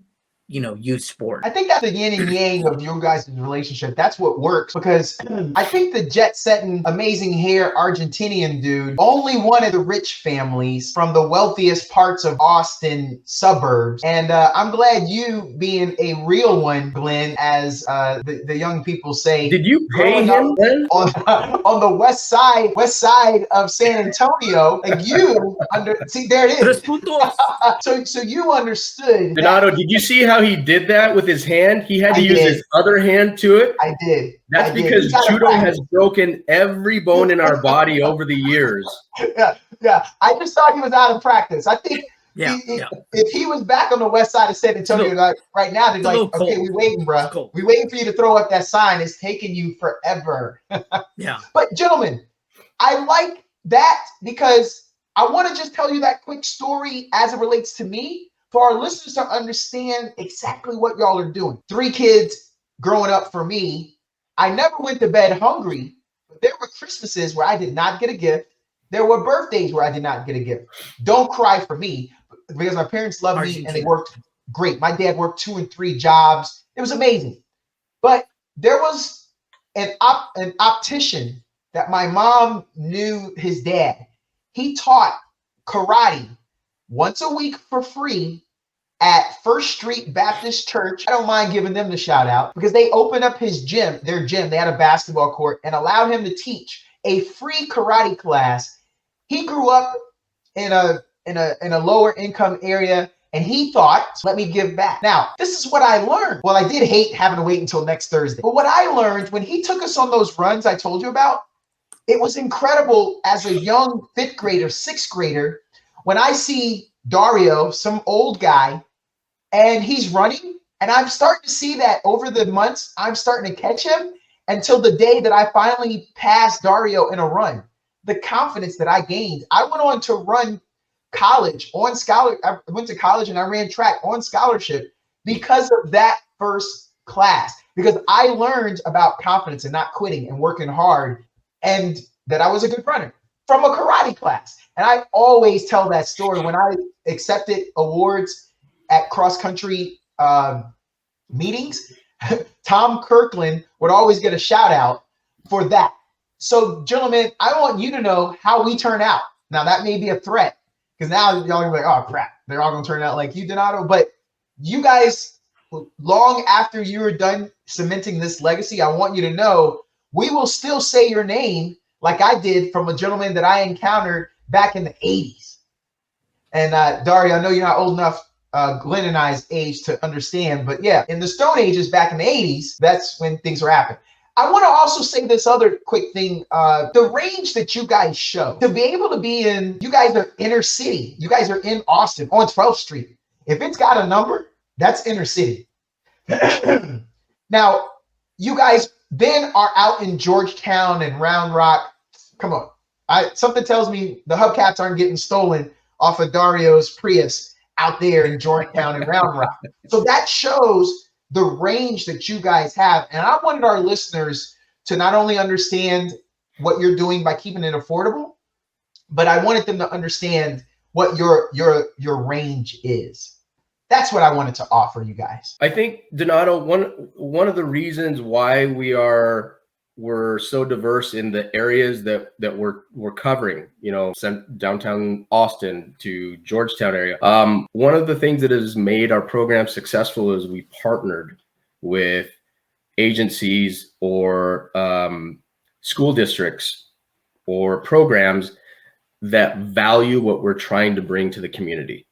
youth sport. I think that's the yin and yang of your guys' relationship. That's what works, because I think the jet-setting, amazing hair Argentinian dude, only one of the rich families from the wealthiest parts of Austin suburbs. And I'm glad you, being a real one, Glenn, as the young people say. Did you pay him then? On the west side of San Antonio, like see, there it is. So you understood. Donato, did you see how he did that with his hand? He had to use his other hand to it. I did. That's because judo has broken every bone in our body over the years. Yeah. I just thought he was out of practice. I think if he was back on the west side of San Antonio right now, they'd be like, okay, we waiting, bro. We waiting for you to throw up that sign. It's taking you forever. Yeah. But gentlemen, I like that because I want to just tell you that quick story as it relates to me, for our listeners to understand exactly what y'all are doing. 3 kids growing up for me. I never went to bed hungry, but there were Christmases where I did not get a gift. There were birthdays where I did not get a gift. Don't cry for me, because my parents loved me and they worked great. My dad worked 2 and 3 jobs. It was amazing. But there was an optician that my mom knew his dad. He taught karate once a week for free at First Street Baptist Church. I don't mind giving them the shout out, because they opened up their gym. They had a basketball court and allowed him to teach a free karate class. He grew up in a lower income area, and he thought, let me give back. Now, this is what I learned. Well, I did hate having to wait until next Thursday. But what I learned when he took us on those runs I told you about, it was incredible as a young 5th grader, 6th grader, when I see Dario, some old guy, and he's running, and I'm starting to see that over the months, I'm starting to catch him, until the day that I finally passed Dario in a run. The confidence that I gained. I went on to run college on scholarship. I went to college and I ran track on scholarship because of that first class, because I learned about confidence and not quitting and working hard, and that I was a good runner from a karate class. And I always tell that story when I accepted awards at cross country meetings. Tom Kirkland would always get a shout out for that. So gentlemen, I want you to know how we turn out. Now that may be a threat, because now y'all are like, oh crap, they're all gonna turn out like you, Donato. But you guys, long after you are done cementing this legacy, I want you to know we will still say your name like I did from a gentleman that I encountered back in the 80s. And Dario, I know you're not old enough, Glenn and I's age, to understand, but yeah, in the Stone Ages back in the 80s, that's when things were happening. I want to also say this other quick thing, the range that you guys show, to be able to be in, you guys are inner city, you guys are in Austin on 12th Street. If it's got a number, that's inner city. Now, you guys then are out in Georgetown and Round Rock. Come on. Something tells me the hubcaps aren't getting stolen off of Dario's Prius out there in Georgetown and Round Rock. So that shows the range that you guys have. And I wanted our listeners to not only understand what you're doing by keeping it affordable, but I wanted them to understand what your range is. That's what I wanted to offer you guys. I think, Donato, one of the reasons why we're so diverse in the areas that we're covering, downtown Austin to Georgetown area. One of the things that has made our program successful is we partnered with agencies or school districts or programs that value what we're trying to bring to the community.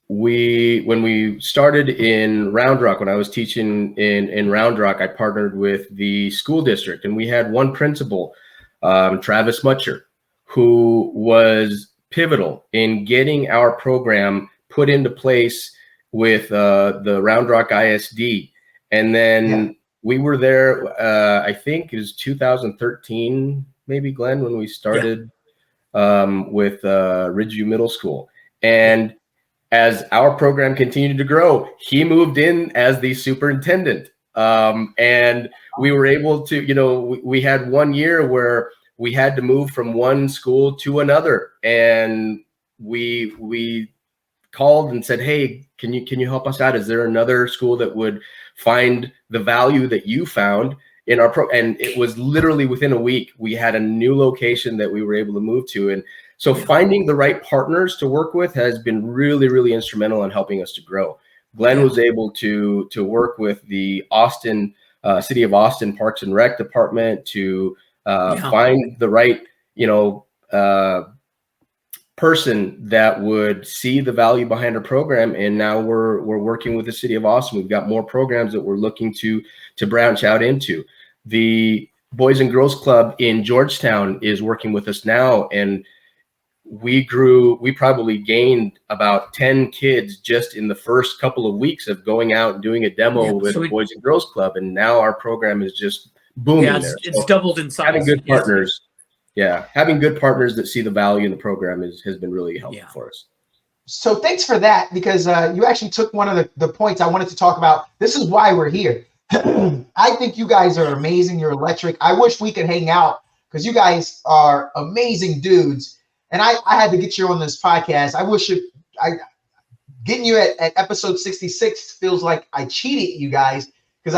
When we started in Round Rock, when I was teaching in Round Rock, I partnered with the school district, and we had one principal, Travis Mutcher, who was pivotal in getting our program put into place with the Round Rock ISD. And then we were there, I think it was 2013, maybe, Glenn, when we started with Ridgeview Middle School. And as our program continued to grow, he moved in as the superintendent. And we were able to, we had 1 year where we had to move from one school to another. And we called and said, hey, can you help us out? Is there another school that would find the value that you found in our and it was literally within a week, we had a new location that we were able to move to. And so finding the right partners to work with has been really, really instrumental in helping us to grow. Glenn was able to work with the Austin, City of Austin Parks and Rec Department to find the right, person that would see the value behind our program. And now we're working with the City of Austin. We've got more programs that we're looking to branch out into. The Boys and Girls Club in Georgetown is working with us now, and we probably gained about 10 kids just in the first couple of weeks of going out and doing a demo with the Boys and Girls Club. And now our program is just booming there. It's doubled in size. Having good partners. Yeah, having good partners that see the value in the program has been really helpful for us. So thanks for that, because you actually took one of the points I wanted to talk about. This is why we're here. I think you guys are amazing. You're electric. I wish we could hang out because you guys are amazing dudes. And I had to get you on this podcast. I wish getting you at episode 66 feels like I cheated you guys, because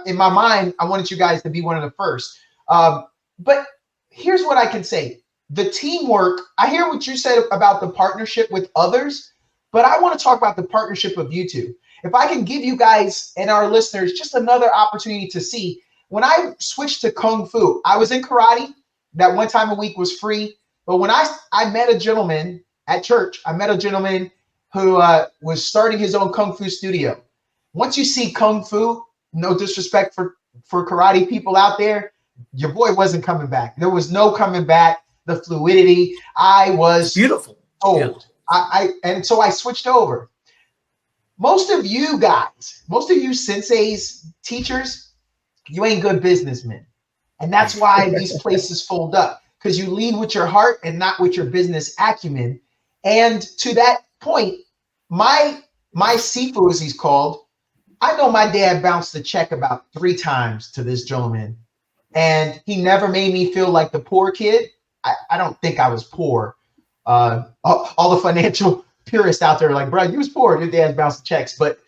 in my mind, I wanted you guys to be one of the first. But here's what I can say. The teamwork, I hear what you said about the partnership with others, but I want to talk about the partnership of you two. If I can give you guys and our listeners just another opportunity to see, when I switched to Kung Fu, I was in karate. That one time a week was free. But when I met a gentleman at church, I met a gentleman who was starting his own Kung Fu studio. Once you see Kung Fu, no disrespect for karate people out there, your boy wasn't coming back. There was no coming back. The fluidity, I was beautiful. Old. Yeah. And so I switched over. Most of you guys, most of you senseis, teachers, you ain't good businessmen. And that's why these places fold up, because you lead with your heart and not with your business acumen. And to that point, my Sifu, as he's called, I know my dad bounced the check about 3 times to this gentleman. And he never made me feel like the poor kid. I don't think I was poor. All the financial purists out there are like, bro, you was poor. Your dad bounced the checks. But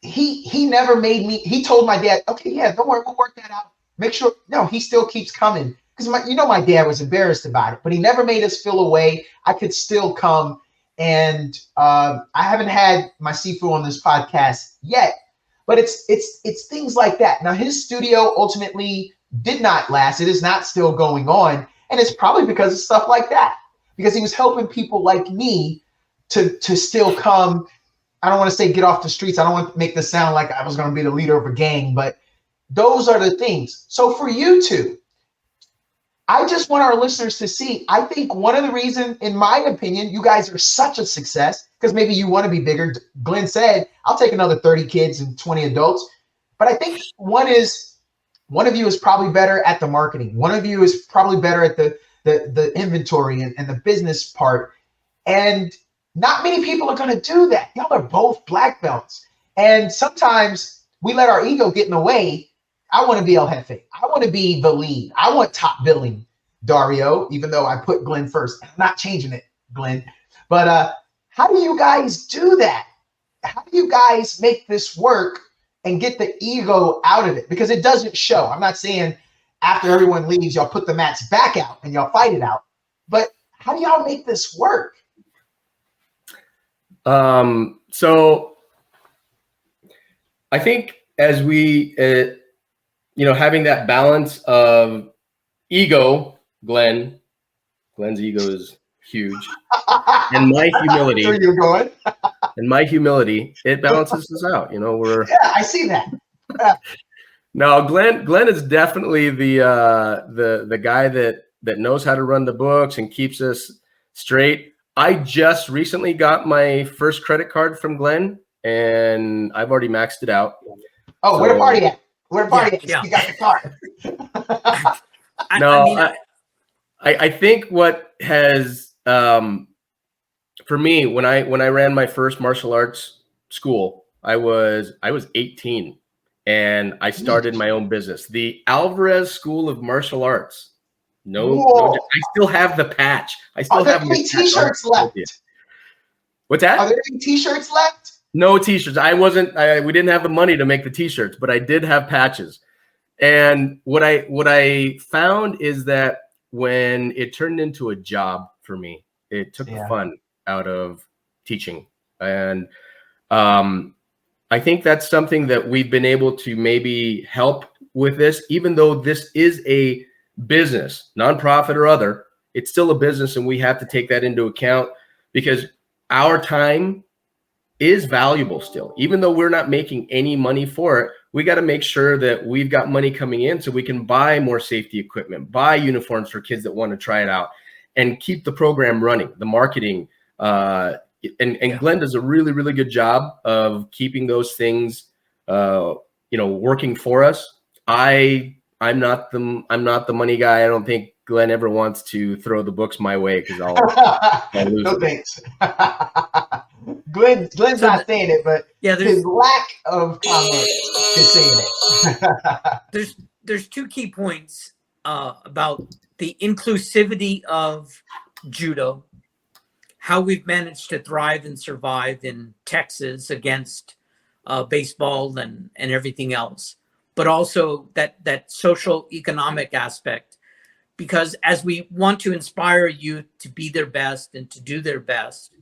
he never made me. He told my dad, okay, yeah, don't worry, we'll work that out. Make sure. No, he still keeps coming. Because my dad was embarrassed about it. But he never made us feel away. I could still come. And I haven't had my Sifu on this podcast yet. But it's things like that. Now, his studio ultimately did not last. It is not still going on. And it's probably because of stuff like that. Because he was helping people like me to still come. I don't want to say get off the streets. I don't want to make this sound like I was going to be the leader of a gang. But those are the things. So for you two, I just want our listeners to see, I think one of the reasons, in my opinion, you guys are such a success, because maybe you want to be bigger. Glenn said, I'll take another 30 kids and 20 adults. But I think one of you is probably better at the marketing. One of you is probably better at the inventory and the business part. And not many people are going to do that. Y'all are both black belts. And sometimes we let our ego get in the way. I want to be El Jefe. I want to be the lead. I want top billing, Dario, even though I put Glenn first. I'm not changing it, Glenn. But how do you guys do that? How do you guys make this work and get the ego out of it? Because it doesn't show. I'm not saying after everyone leaves, y'all put the mats back out and y'all fight it out. But how do y'all make this work? So I think as we, having that balance of ego, Glenn's ego is huge, and my humility. Where you're going? And my humility, it balances us out. Yeah, I see that. No, Glenn is definitely the guy that knows how to run the books and keeps us straight. I just recently got my first credit card from Glenn, and I've already maxed it out. Oh, so, where the party at? Where the party at? Yeah. You got the card. I think what has for me, when I ran my first martial arts school, I was 18, and I started my own business, the Alvarez School of Martial Arts. No, I still have the patch. I still have my t-shirts left. What's that? Are there any t-shirts left? No t-shirts. We didn't have the money to make the t-shirts, but I did have patches. And what I found is that when it turned into a job for me, it took the fun out of teaching. And I think that's something that we've been able to maybe help with this, even though this is a business, nonprofit or other, it's still a business, and we have to take that into account because our time is valuable still. Even though we're not making any money for it, we got to make sure that we've got money coming in so we can buy more safety equipment, buy uniforms for kids that want to try it out, and keep the program running, the marketing. And Glenn does a really, really good job of keeping those things, working for us. I'm not the money guy. I don't think Glenn ever wants to throw the books my way because I'll lose. No thanks. Glenn's not saying it, but his lack of comment is saying it. There's two key points about the inclusivity of judo, how we've managed to thrive and survive in Texas against baseball and everything else, but also that social economic aspect, because as we want to inspire youth to be their best and to do their best,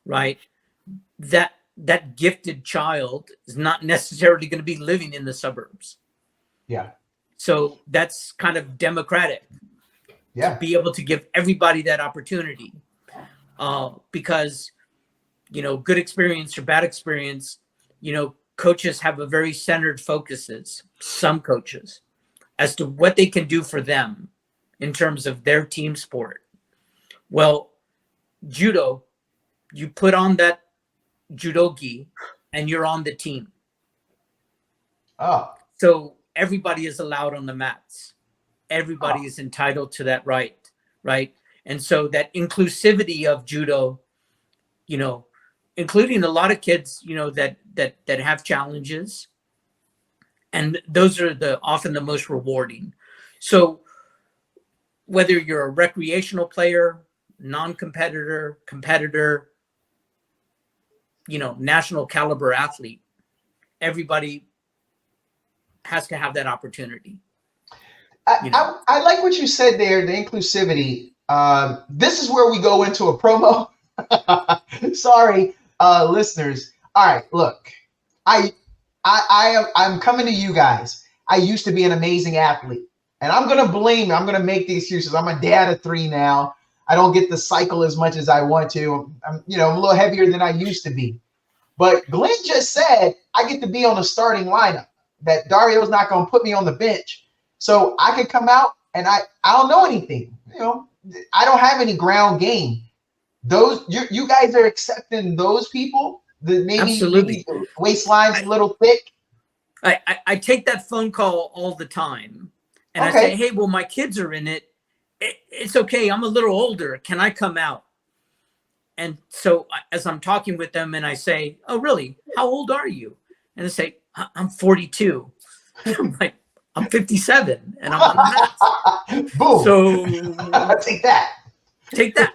right? That gifted child is not necessarily going to be living in the suburbs. Yeah. So that's kind of democratic. Yeah. To be able to give everybody that opportunity. Because, good experience or bad experience, coaches have a very centered focuses, some coaches, as to what they can do for them in terms of their team sport. Well, judo, you put on that judogi and you're on the team. Oh. So everybody is allowed on the mats. Everybody is entitled to that right? And so that inclusivity of judo, including a lot of kids, that have challenges, and those are often the most rewarding. So whether you're a recreational player, non-competitor, competitor, national caliber athlete, everybody has to have that opportunity. I like what you said there, the inclusivity. This is where we go into a promo. Sorry, listeners. All right, look, I'm coming to you guys. I used to be an amazing athlete, and I'm gonna make the excuses. I'm a dad of 3 now. I don't get to cycle as much as I want to. I'm a little heavier than I used to be. But Glenn just said I get to be on the starting lineup, that Dario's not going to put me on the bench. So I could come out and I don't know anything. I don't have any ground game. Those you guys are accepting those people that maybe waistline's a little thick. I take that phone call all the time, and I say, hey, well, my kids are in it. It's okay. I'm a little older. Can I come out? And so as I'm talking with them and I say, oh, really? How old are you? And they say, I'm 42. I'm like, I'm 57 and I'm on the mats. Boom. So take that.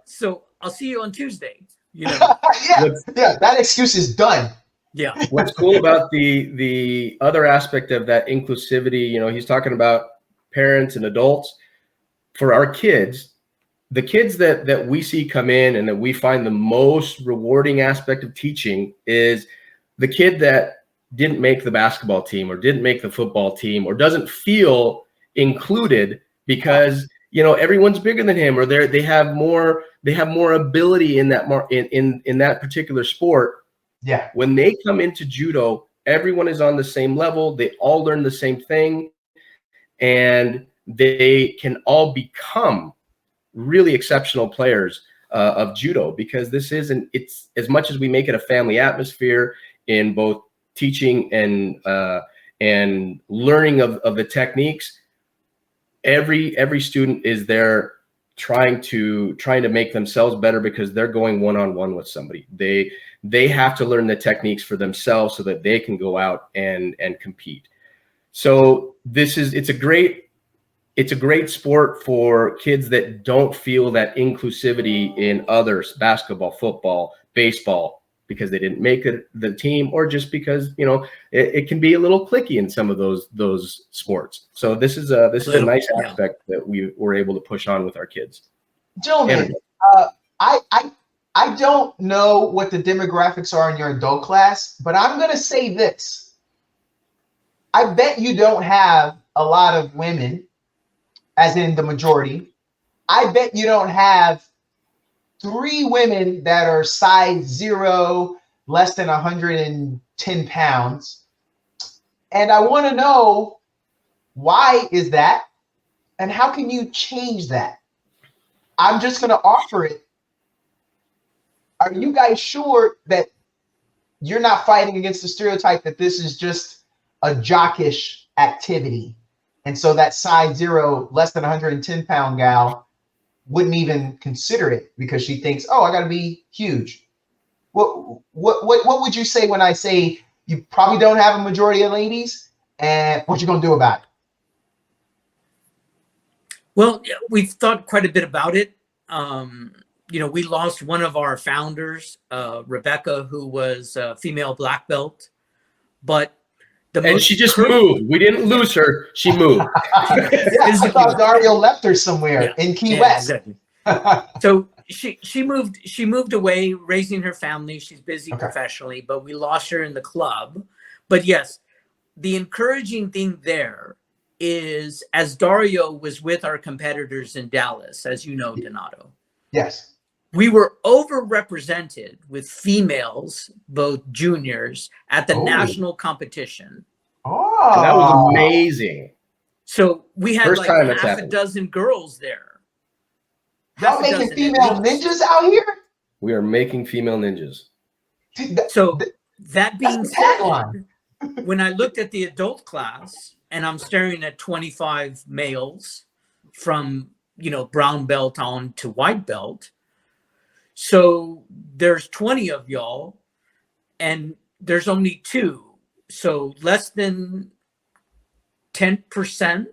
So I'll see you on Tuesday. Yeah, that excuse is done. Yeah. What's cool about the other aspect of that inclusivity, he's talking about parents and adults. For our kids, the kids that we see come in and that we find the most rewarding aspect of teaching is the kid that didn't make the basketball team or didn't make the football team or doesn't feel included because everyone's bigger than him or they have more ability in that in that particular sport. Yeah. When they come into judo, everyone is on the same level. They all learn the same thing, and they can all become really exceptional players of judo, because it's as much as we make it a family atmosphere in both teaching and learning of the techniques. Every student is there trying to make themselves better because they're going one-on-one with somebody. They have to learn the techniques for themselves so that they can go out and compete. So it's a great sport for kids that don't feel that inclusivity in others, basketball, football, baseball because they didn't make the team, or just because, you know, it can be a little cliquey in some of those sports. So this is a nice aspect that we were able to push on with our kids. Gentlemen, I don't know what the demographics are in your adult class, but I'm going to say this. I bet you don't have a lot of women, as in the majority. I bet you don't have 3 women that are size 0, less than 110 pounds. And I want to know, why is that? And how can you change that? I'm just going to offer it. Are you guys sure that you're not fighting against the stereotype that this is just a jockish activity? And so that size 0, less than 110 pound gal wouldn't even consider it because she thinks, oh, I got to be huge. What would you say when I say you probably don't have a majority of ladies, and what you going to do about it? Well, we've thought quite a bit about it. You know, we lost one of our founders, Rebecca, who was a female black belt, but she just moved. We didn't lose her. She moved. I thought Dario left her somewhere in Key West. Exactly. So she moved away, raising her family. She's busy professionally, but we lost her in the club. But yes, the encouraging thing there is, as Dario was with our competitors in Dallas, as you know, Donato. Yes. We were overrepresented with females, both juniors, at the national competition. Oh, and that was amazing. So we had First time like half a dozen girls there. Y'all making female ninjas out here? We are making female ninjas. So that being said, when I looked at the adult class and I'm staring at 25 males from, you know, brown belt on to white belt. So there's 20 of y'all and there's only 2. So less than 10%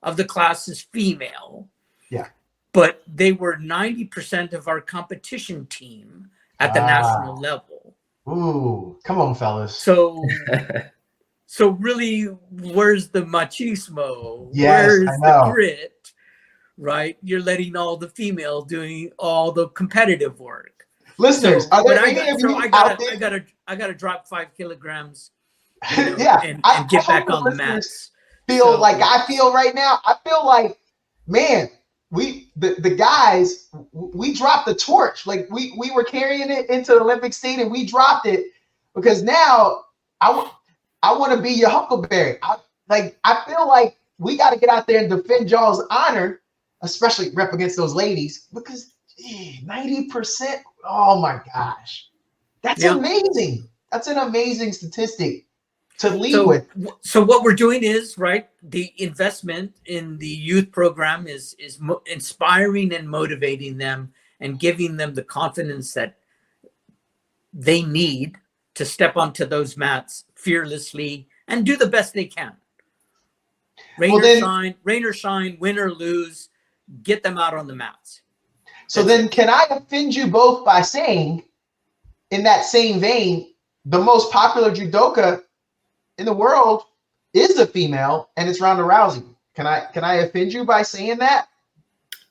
of the class is female. Yeah. But they were 90% of our competition team at the national level. Ooh, come on, fellas. So really, where's the machismo? Yes, where's I know. the grit? Right? You're letting all the female doing all the competitive work. Listeners, are there any of you out there? I gotta drop 5 kilograms. And get back on the mats. Feel like I feel right now. I feel like, man, the guys, we dropped the torch. Like we were carrying it into the Olympic Stadium. We dropped it because now I want to be your Huckleberry. I feel like we got to get out there and defend y'all's honor, especially rep against those ladies, because 90%. Oh my gosh, that's amazing. That's an amazing statistic to lead with. So what we're doing is, right, the investment in the youth program is inspiring and motivating them and giving them the confidence that they need to step onto those mats fearlessly and do the best they can. Rain or shine, win or lose, get them out on the mats. So then can I offend you both by saying, in that same vein, the most popular judoka in the world is a female, and it's Ronda Rousey? Can I offend you by saying that?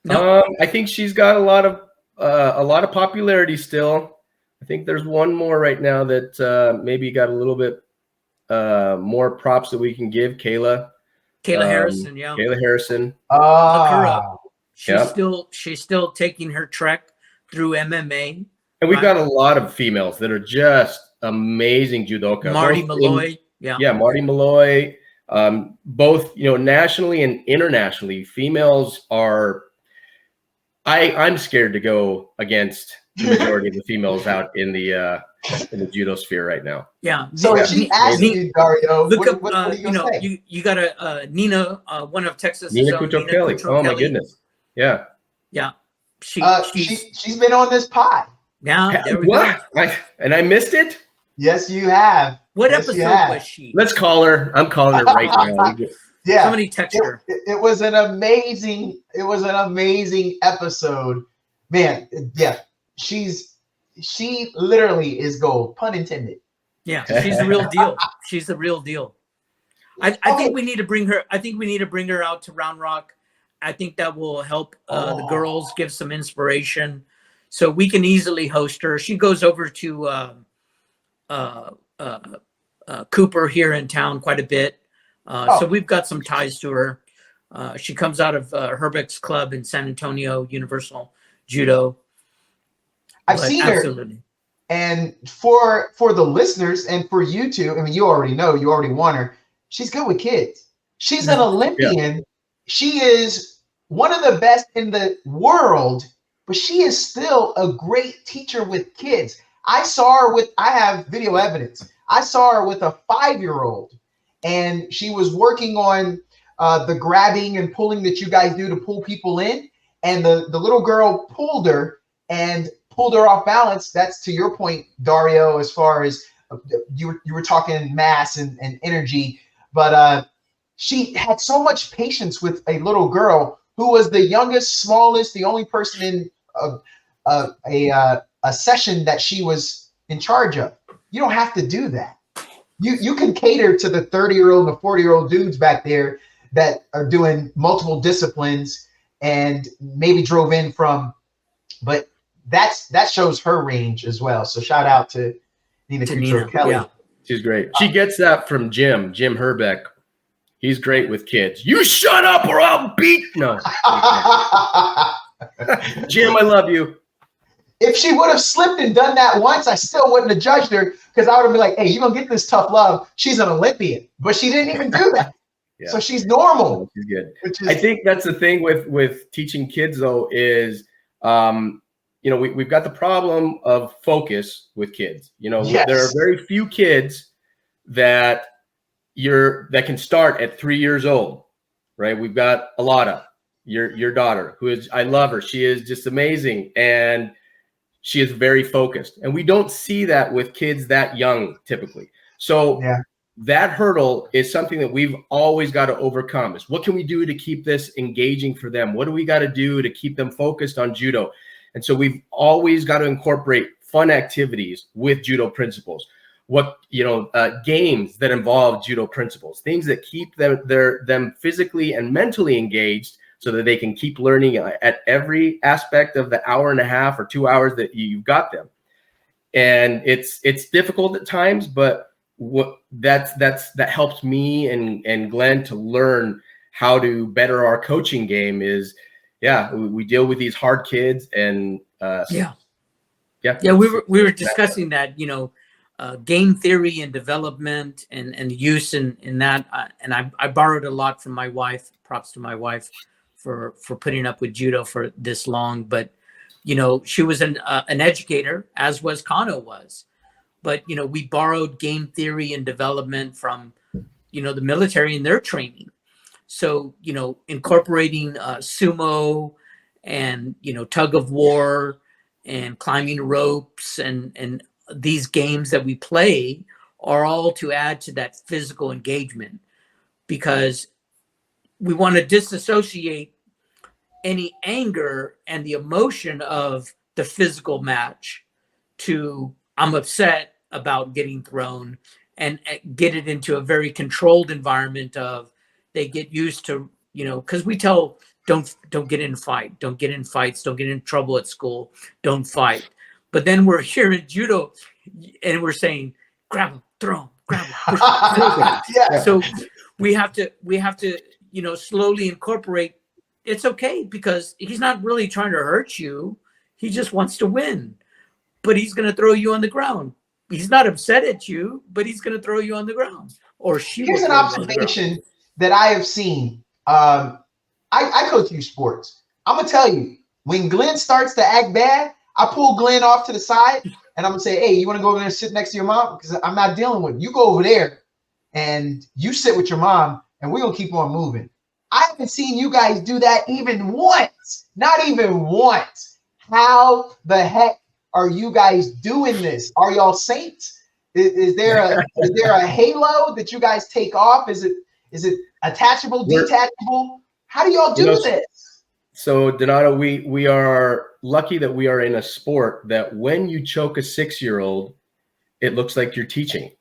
No. I think she's got a lot of popularity still. I think there's one more right now that maybe got a little bit more props that we can give. Kayla Harrison, Kayla Harrison. Look her up. She's still taking her trek through MMA. And we've got a lot of females that are just amazing judoka. Marty Malloy. Marty Malloy. Both, nationally and internationally, females are. I'm scared to go against the majority of the females out in the judo sphere right now. Yeah. So she asked you, Dario, what are you gonna say? You got a Nina, one of Texas. Nina Kuto-Kelly. Oh my goodness. Yeah. Yeah. She's been on this pod. Now there we go. And I missed it? Yes, you have. What episode was she? Let's call her. I'm calling her right now. Yeah. Somebody text her. It was an amazing episode. Man, yeah. She's she literally is gold, pun intended. Yeah, she's the real deal. She's the real deal. I think we need to bring her. I think we need to bring her out to Round Rock. I think that will help the girls, give some inspiration. So we can easily host her. She goes over to Cooper here in town quite a bit. So we've got some ties to her. She comes out of Herbeck's club in San Antonio, Universal Judo. I've seen her. And for the listeners and for you two, I mean, you already know, you already want her. She's good with kids. She's an Olympian. Yeah. She is one of the best in the world, but she is still a great teacher with kids. I have video evidence. I saw her with a 5-year-old, and she was working on the grabbing and pulling that you guys do to pull people in. And the little girl pulled her off balance. That's to your point, Dario, as far as you were talking mass and energy. But she had so much patience with a little girl who was the youngest, smallest, the only person in a session that she was in charge of. You don't have to do that. You can cater to the 30-year-old and the 40-year-old dudes back there that are doing multiple disciplines and maybe drove in from, but that shows her range as well. So shout out to Nina Kelly. Yeah. She's great. She gets that from Jim Herbeck. He's great with kids. You shut up or I'll beat. No. Jim, I love you. If she would have slipped and done that once, I still wouldn't have judged her, because I would have been like, hey, you're going to get this tough love. She's an Olympian. But she didn't even do that. Yeah. So she's normal. She's good. I think that's the thing with teaching kids, though, is we've got the problem of focus with kids. Yes. There are very few kids that can start at 3 years old, right? We've got Alada, your daughter, who is, I love her. She is just amazing, and she is very focused. And we don't see that with kids that young typically. So that hurdle is something that we've always got to overcome. Is what can we do to keep this engaging for them? What do we got to do to keep them focused on judo? And so we've always got to incorporate fun activities with judo principles. Games that involve judo principles, things that keep them physically and mentally engaged, so that they can keep learning at every aspect of the hour and a half or 2 hours that you've got them. And it's difficult at times, but that helps me and Glenn to learn how to better our coaching game. Is we deal with these hard kids, and we were discussing that, game theory and development and use in that, and I borrowed a lot from my wife. Props to my wife for putting up with judo for this long. But she was an educator, as was Kano was. But we borrowed game theory and development from the military and their training. So incorporating sumo and tug of war and climbing ropes and these games that we play are all to add to that physical engagement, because we want to disassociate any anger and the emotion of the physical match to I'm upset about getting thrown, and get it into a very controlled environment of they get used to, because we tell don't get in a fight, don't get in fights, don't get in trouble at school, don't fight. But then we're here in judo and we're saying, grab him, throw him, grab him, push him. Yeah. So we have to, slowly incorporate. It's okay, because he's not really trying to hurt you. He just wants to win, but he's going to throw you on the ground. He's not upset at you, but he's going to throw you on the ground. Or she. Here's an observation that I have seen. I coach youth sports. I'm going to tell you, when Glenn starts to act bad, I pull Glenn off to the side and I'm going to say, hey, you want to go over there and sit next to your mom? Because I'm not dealing with it. You go over there and you sit with your mom, and we're going to keep on moving. I haven't seen you guys do that even once. Not even once. How the heck are you guys doing this? Are y'all saints? Is there a halo that you guys take off? Is it attachable, detachable? How do y'all do this? So Donato, we are lucky that we are in a sport that when you choke a 6-year-old, it looks like you're teaching.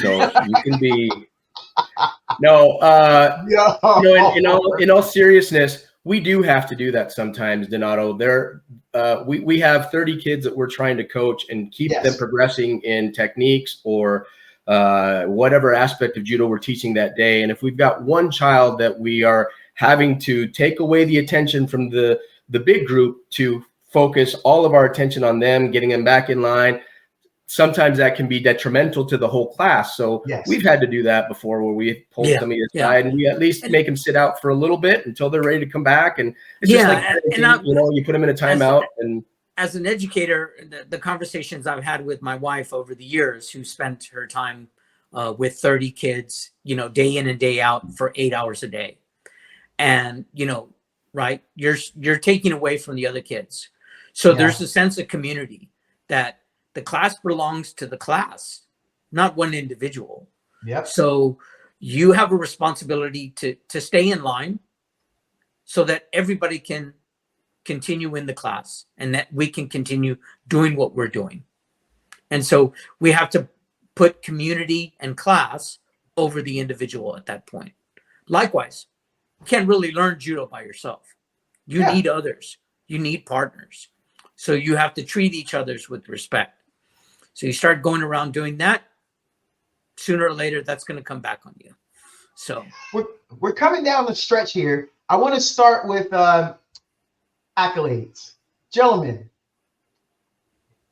So you can be in all seriousness, we do have to do that sometimes, Donato. We have 30 kids that we're trying to coach and keep them progressing in techniques or whatever aspect of judo we're teaching that day. And if we've got one child that we are having to take away the attention from the big group to focus all of our attention on them, getting them back in line, sometimes that can be detrimental to the whole class. So we've had to do that before, where we pulled somebody aside and we at least make them sit out for a little bit until they're ready to come back. And it's just like, you put them in a timeout. And as an educator, the conversations I've had with my wife over the years, who spent her time with 30 kids, day in and day out for 8 hours a day. And, right, you're taking away from the other kids. So there's a sense of community that the class belongs to the class, not one individual. Yep. So you have a responsibility to stay in line so that everybody can continue in the class and that we can continue doing what we're doing. And so we have to put community and class over the individual at that point. Likewise, you can't really learn judo by yourself. You need others. You need partners. So you have to treat each other with respect. So you start going around doing that, sooner or later, that's going to come back on you. So we're coming down the stretch here. I want to start with accolades. Gentlemen,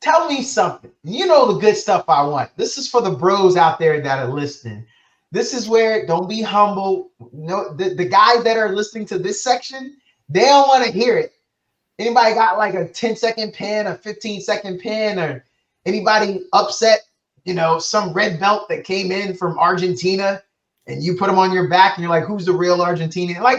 tell me something. You know the good stuff I want. This is for the bros out there that are listening. This is where, don't be humble. No, the guys that are listening to this section, they don't want to hear it. Anybody got like a 10-second pin, a 15-second pin, or anybody upset, some red belt that came in from Argentina and you put them on your back and you're like, who's the real Argentinian? Like,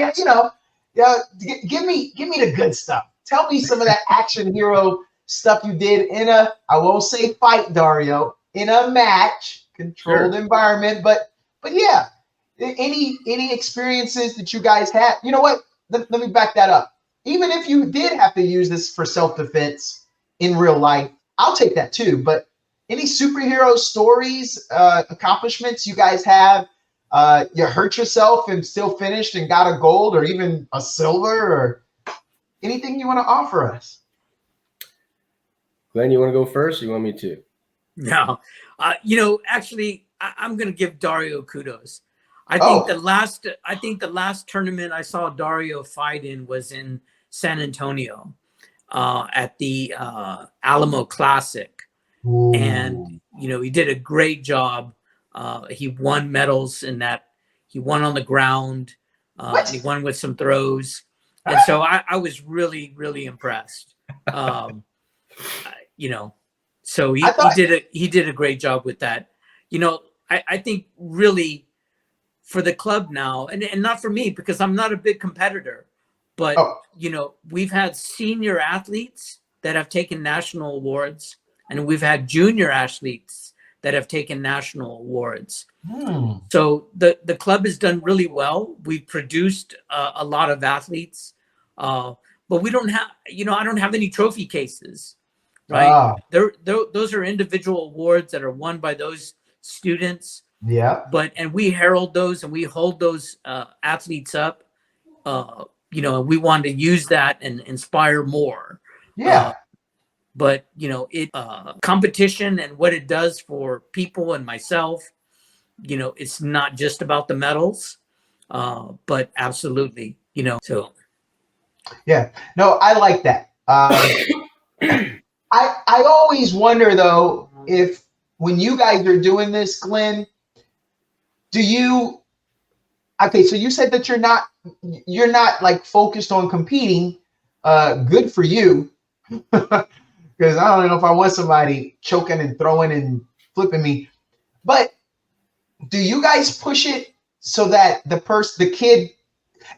give me the good stuff. Tell me some of that action hero stuff you did in I won't say fight, Dario, in a match, controlled environment. But yeah, any experiences that you guys had? You know what? Let me back that up. Even if you did have to use this for self-defense in real life, I'll take that too. But any superhero stories, accomplishments you guys have? You hurt yourself and still finished and got a gold or even a silver, or anything you want to offer us? Glenn, you want to go first or you want me to? No, actually, I'm going to give Dario kudos. I think the last tournament I saw Dario fight in was in San Antonio at the Alamo Classic. Ooh. And, he did a great job. He won medals in that. He won on the ground. He won with some throws. And so I was really, really impressed. So he did a great job with that. I think really for the club now, and not for me, because I'm not a big competitor, but we've had senior athletes that have taken national awards, and we've had junior athletes that have taken national awards. So the club has done really well. We've produced a lot of athletes, but we don't have, I don't have any trophy cases, right? Those are individual awards that are won by those students. Yeah. And we herald those and we hold those athletes up. We want to use that and inspire more. Yeah. But competition and what it does for people and myself, it's not just about the medals, but absolutely, so. Yeah, no, I like that. I always wonder though, if when you guys are doing this, Glenn, so you said that you're not like focused on competing. Good for you. Because I don't know if I want somebody choking and throwing and flipping me. But do you guys push it so that the kid,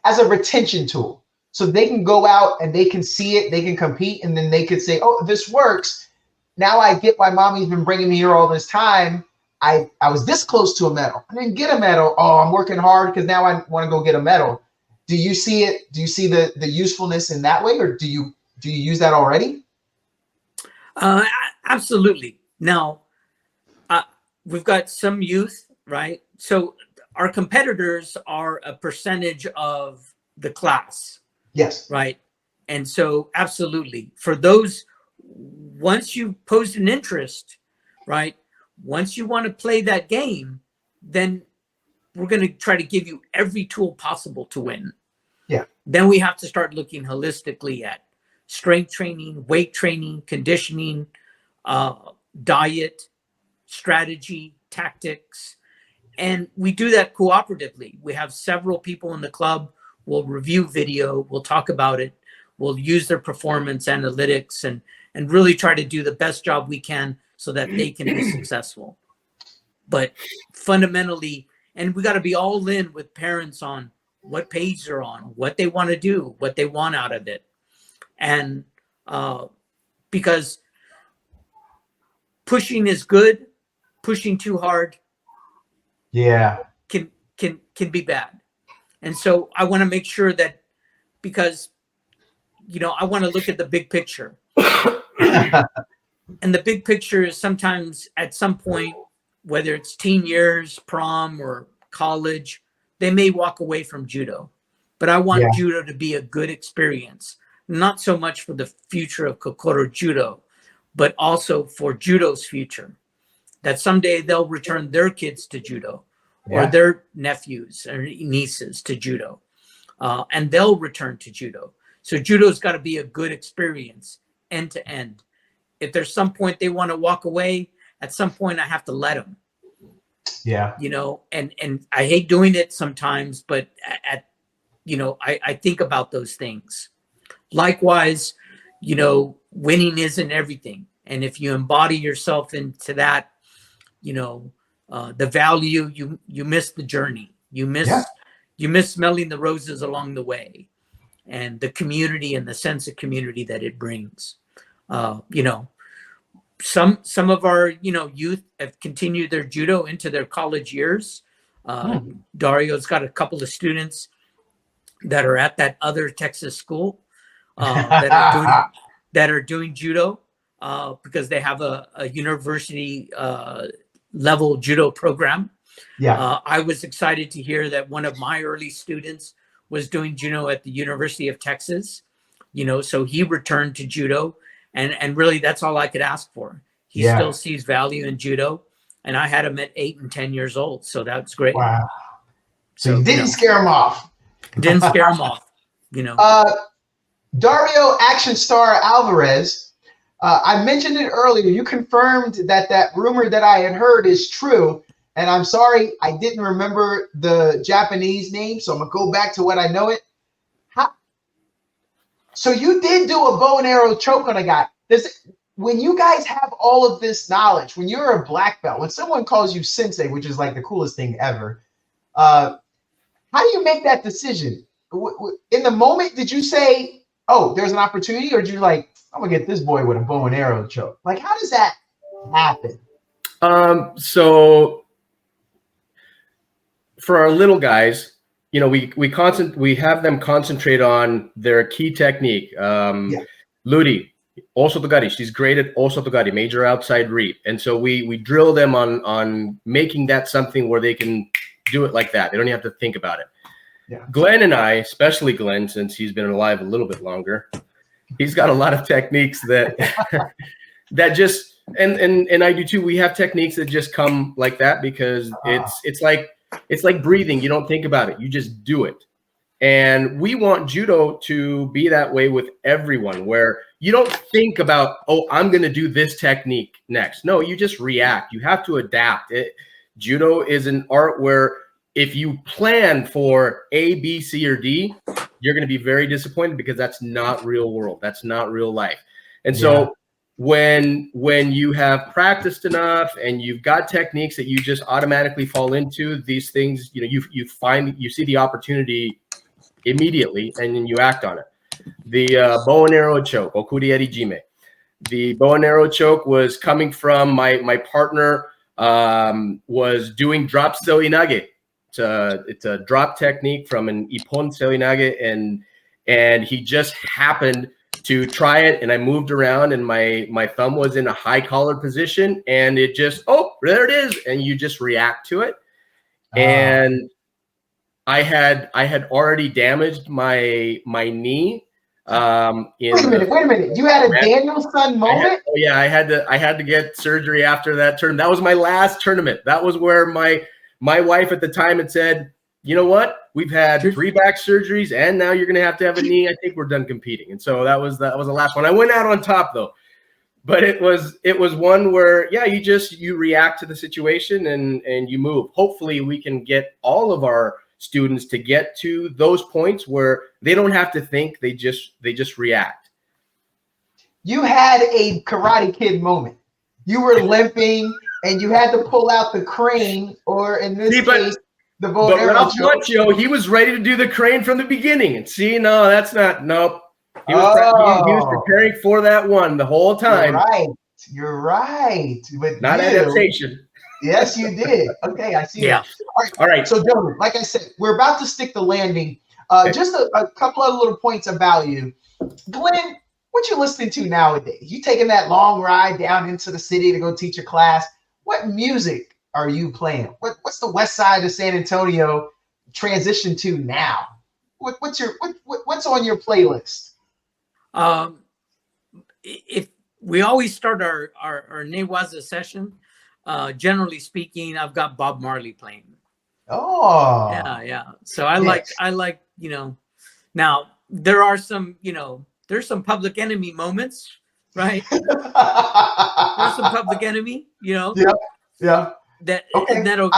as a retention tool, so they can go out and they can see it, they can compete, and then they could say, oh, this works. Now I get why mommy's been bringing me here all this time. I was this close to a medal. I didn't get a medal. Oh, I'm working hard because now I want to go get a medal. Do you see it? Do you see the usefulness in that way? Or do you Do you use that already? Absolutely. Now, we've got some youth, right? So our competitors are a percentage of the class. Yes. Right. And so absolutely, for those, once you posed an interest, right, once you want to play that game, then we're going to try to give you every tool possible to win. Yeah. Then we have to start looking holistically at strength training, weight training, conditioning, diet, strategy, tactics. And we do that cooperatively. We have several people in the club. We'll review video. We'll talk about it. We'll use their performance analytics and really try to do the best job we can so that they can be successful. But fundamentally, and we got to be all in with parents on what page they're on, what they want to do, what they want out of it. And because pushing is good, pushing too hard can be bad. And so I want to make sure that, because, you know, I want to look at the big picture. And the big picture is sometimes at some point, whether it's teen years, prom, or college, they may walk away from judo. But I want judo to be a good experience, not so much for the future of Kokoro Judo, but also for judo's future. That someday they'll return their kids to judo, or their nephews or nieces to judo, and they'll return to judo. So judo's got to be a good experience end to end. If there's some point they want to walk away, at some point I have to let them. Yeah. You know, and I hate doing it sometimes, but I think about those things. Likewise, you know, winning isn't everything. And if you embody yourself into that, you know, the value, you miss the journey. You miss smelling the roses along the way, and the community and the sense of community that it brings. You know, some of our, you know, youth have continued their judo into their college years. Dario's got a couple of students that are at that other Texas school that are doing judo because they have a university level judo program. I was excited to hear that one of my early students was doing judo at the University of Texas, you know, so he returned to judo, and really that's all I could ask for. He still sees value in judo, and I had him at 8 and 10 years old, so that's great. Wow. So you didn't scare him off. Didn't scare him off, you know. Dario Action Star Alvarez, I mentioned it earlier. You confirmed that rumor that I had heard is true. And I'm sorry, I didn't remember the Japanese name, so I'm going to go back to what I know it. So you did do a bow and arrow choke on a guy. When you guys have all of this knowledge, when you're a black belt, when someone calls you sensei, which is like the coolest thing ever, how do you make that decision? In the moment, did you say, oh, there's an opportunity, or did you like, I'm going to get this boy with a bow and arrow choke? Like, how does that happen? So for our little guys, you know, we have them concentrate on their key technique. Ludi, Osotogari, she's great at Osotogari, major outside reap. And so we drill them on making that something where they can do it like that. They don't even have to think about it. Yeah. Glenn and I, especially Glenn, since he's been alive a little bit longer, he's got a lot of techniques that that just and I do too. We have techniques that just come like that because it's like breathing. You don't think about it. You just do it. And we want judo to be that way with everyone, where you don't think about, oh, I'm going to do this technique next. No, you just react. You have to adapt. Judo is an art where if you plan for A, B, C, or D, you're going to be very disappointed because that's not real world. That's not real life. And so when you have practiced enough and you've got techniques that you just automatically fall into, these things, you know, you see the opportunity immediately and then you act on it. The bow and arrow choke, okuri erijime. The bow and arrow choke was coming from my partner was doing drop seoinage. It's a drop technique from an ippon seoinage, and he just happened to try it, and I moved around, and my thumb was in a high collar position, and it just, oh, there it is, and you just react to it. And I had already damaged my knee. Wait a minute. You had a Danielson moment? I had to get surgery after that tournament. That was my last tournament. That was where my wife at the time had said, you know what? We've had 3 back surgeries, and now you're going to have a knee. I think we're done competing. And so that was the last one. I went out on top though, but it was one where, yeah, you react to the situation and you move. Hopefully we can get all of our students to get to those points where they don't have to think, they just react. You had a Karate Kid moment. You were limping and you had to pull out the crane, or in this case, the bow and arrow. Ralph Macchio, he was ready to do the crane from the beginning. And see, no, that's not, nope. He was preparing for that one the whole time. You're right. But not adaptation. Yes, you did. Okay, I see. Yeah. All right. So, gentlemen, like I said, we're about to stick the landing. Just a couple of little points about you. Glenn, what you listening to nowadays? You taking that long ride down into the city to go teach a class. What music are you playing? What's the west side of San Antonio transition to now? What's on your playlist? If we always start our Newaza session, generally speaking, I've got Bob Marley playing. Oh, yeah. So I like, now there are some, there's some Public Enemy moments, right? There's some Public Enemy, Yeah. That'll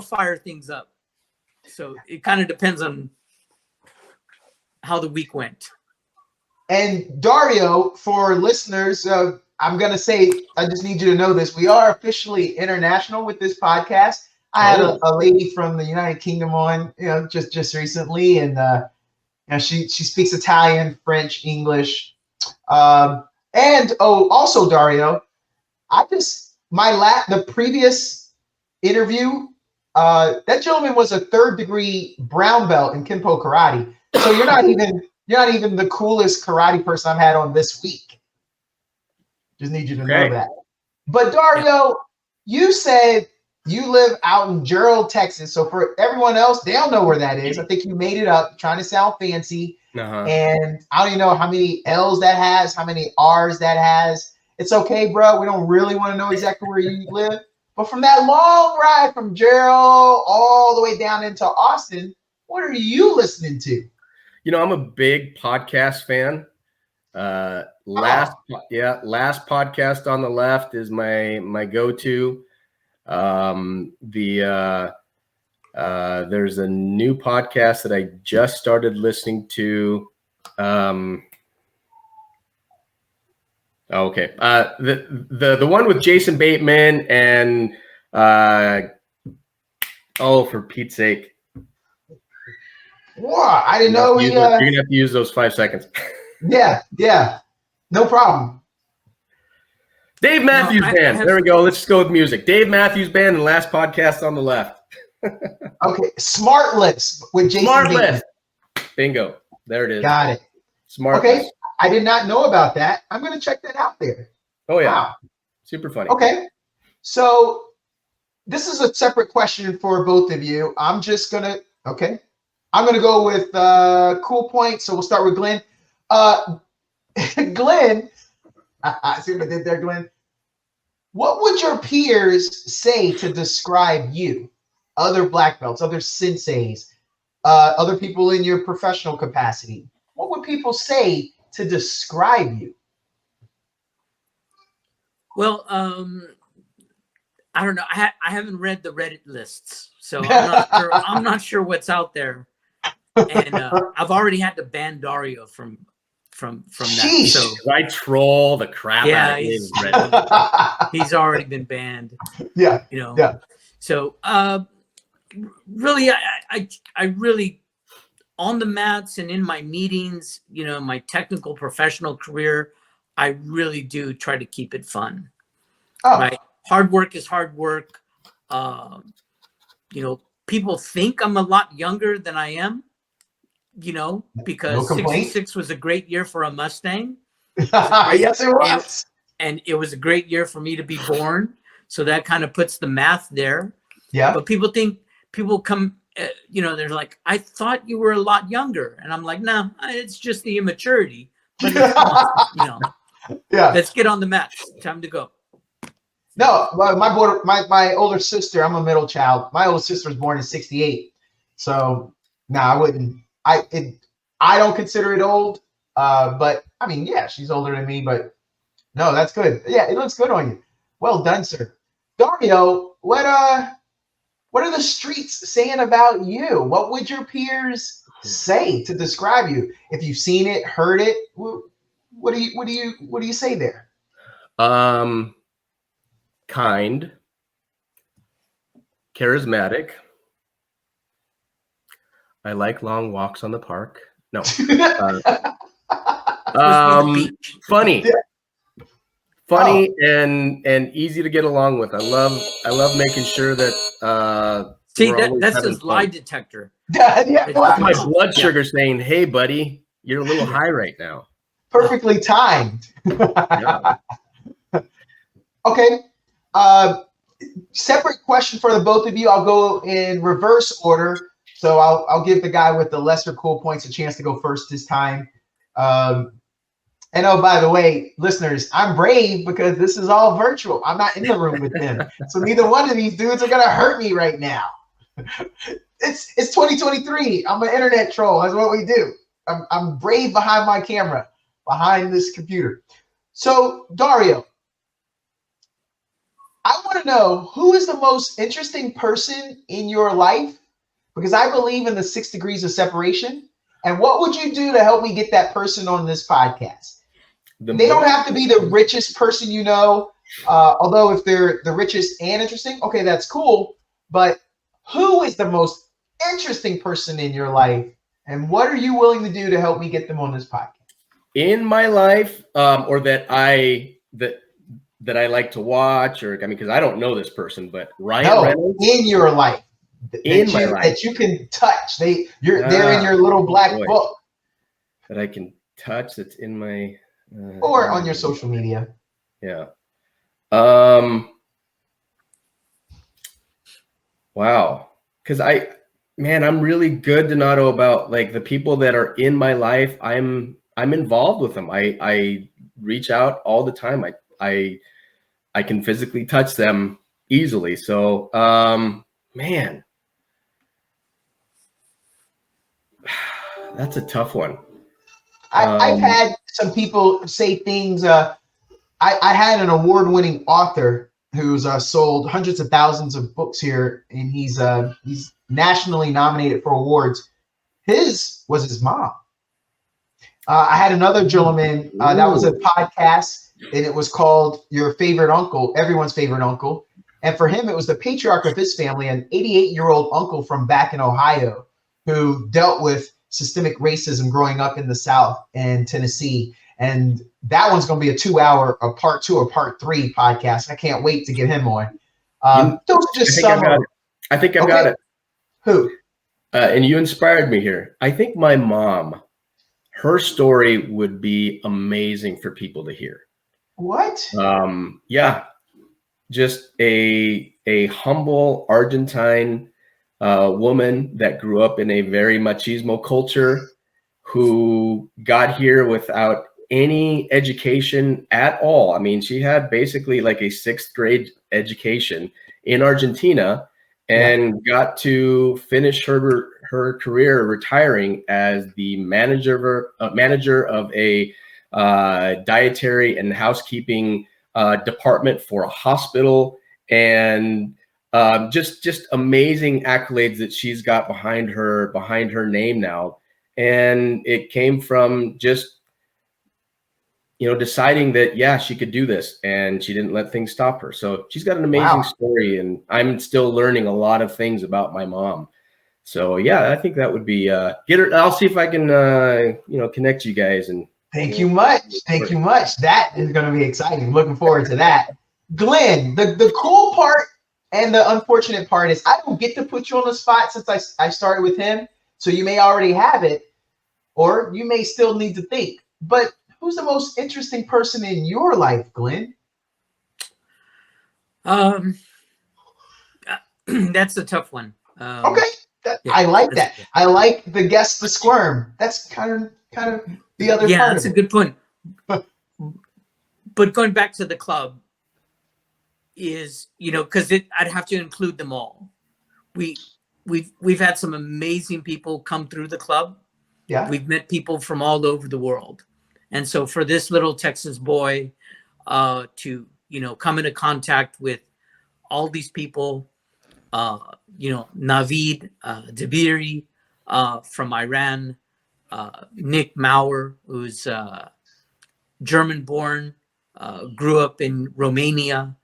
fire things up. So it kind of depends on how the week went. And Dario, for listeners, I'm going to say, I just need you to know this. We are officially international with this podcast. I had a lady from the United Kingdom on, just recently, and she speaks Italian, French, English, and also Dario, the previous interview, that gentleman was a 3rd degree brown belt in Kenpo karate. So you're not even the coolest karate person I've had on this week. Just need you to know that. But Dario, you said you live out in Gerald, Texas. So for everyone else, they don't know where that is. I think you made it up trying to sound fancy. And I don't even know how many L's that has, how many R's that has. It's okay, bro. We don't really want to know exactly where you live. But from that long ride from Gerald all the way down into Austin, what are you listening to? I'm a big podcast fan. Last podcast on the left is my go-to. There's a new podcast that I just started listening to. The one with Jason Bateman and for Pete's sake. Wow, I didn't know you're gonna have to use those 5 seconds. Yeah, no problem. Dave Matthews Band. There we go. Let's just go with music. Dave Matthews Band and last podcast on the left. Okay, Smart List with Jason Smart Bateman. List. Bingo. There it is. Got it. Smart List. List. I did not know about that. I'm going to check that out there. Oh, yeah. Wow. Super funny. Okay. So this is a separate question for both of you. I'm going to go with cool points. So we'll start with Glenn. Glenn, I see what I did there, Glenn. What would your peers say to describe you? Other black belts, other senseis, other people in your professional capacity. What would people say to describe you? Well, I don't know. I haven't read the Reddit lists, so I'm not sure what's out there. And I've already had to ban Dario from that. So I troll the crap out of him. He's already been banned. Yeah. So really, I really, on the mats and in my meetings, my technical professional career, I really do try to keep it fun. Right? Hard work is hard work. People think I'm a lot younger than I am. you know, No because complaint. 66 was a great year for a Mustang. Yes, it was. And it was a great year for me to be born. So that kind of puts the math there. Yeah. But people come, you know, they're like, I thought you were a lot younger. And I'm like, no, it's just the immaturity. But come on, you know, Yeah. let's get on the mats. Time to go. No, my older sister, I'm a middle child. My older sister was born in 68. So no, I wouldn't. I don't consider it old. But I mean, yeah, she's older than me, but no, that's good. Yeah, it looks good on you. Well done, sir. Dario, what are the streets saying about you? What would your peers say to describe you? If you've seen it, heard it, what do you say there? Kind, charismatic. I like long walks on the park. No. Funny. Yeah. Funny and easy to get along with. I love making sure that see, we're always that's having his fun. lie detector. Yeah, That's my blood sugar saying, "Hey, buddy, you're a little high right now." perfectly timed. Yeah. Okay. Separate question for the both of you. I'll go in reverse order. So I'll give the guy with the lesser cool points a chance to go first this time. And oh, by the way, listeners, I'm brave because this is all virtual. I'm not in the room with them. So neither one of these dudes are gonna hurt me right now. It's 2023. I'm an internet troll. That's what we do. I'm brave behind my camera, behind this computer. So Dario, I want to know who is the most interesting person in your life, because I believe in the 6 degrees of separation. And what would you do to help me get that person on this podcast? They don't have to be the richest person you know, although if they're the richest and interesting, okay, that's cool. But who is the most interesting person in your life, and what are you willing to do to help me get them on this podcast? In my life, or that I like to watch, or I mean, because I don't know this person, but Ryan Reynolds. In your life, life that you can touch. They're in your little black book that I can touch. That's in my or on your social media. Yeah. Wow. Because I'm really good, Donato, about like the people that are in my life. I'm involved with them. I reach out all the time. I can physically touch them easily. So, man, that's a tough one. I've had some people say things. I had an award-winning author who's sold hundreds of thousands of books here, and he's nationally nominated for awards. His was his mom. I had another gentleman that was a podcast, and it was called Your Favorite Uncle, Everyone's Favorite Uncle. And for him, it was the patriarch of his family, an 88-year-old uncle from back in Ohio who dealt with systemic racism growing up in the South and Tennessee. And that one's going to be a 2-hour, a part 2 or part 3 podcast. I can't wait to get him on. Those are just some. I think I've got it. Who? And you inspired me here. I think my mom, her story would be amazing for people to hear. What? Yeah, just a humble Argentine woman that grew up in a very machismo culture, who got here without any education at all. I mean, she had basically like a 6th grade education in Argentina, and got to finish her career retiring as the manager of a dietary and housekeeping department for a hospital, and just amazing accolades that she's got behind her name now. And it came from just, deciding that, yeah, she could do this, and she didn't let things stop her. So she's got an amazing story, and I'm still learning a lot of things about my mom. So yeah, I think that would be get her. I'll see if I can connect you guys. And thank you much. Thank you much. That is going to be exciting. Looking forward to that. Glenn, the cool part and the unfortunate part is I don't get to put you on the spot since I started with him. So you may already have it. or you may still need to think. But who's the most interesting person in your life, Glenn? That's a tough one. Okay, Yeah, I like that. I like the guest to squirm. That's kind of the other part that's of a good point. But going back to the club is, because I'd have to include them all. We've had some amazing people come through the club. Yeah. We've met people from all over the world. And so for this little Texas boy to, come into contact with all these people, Navid Dabiri from Iran, Nick Maurer, who's German-born, grew up in Romania.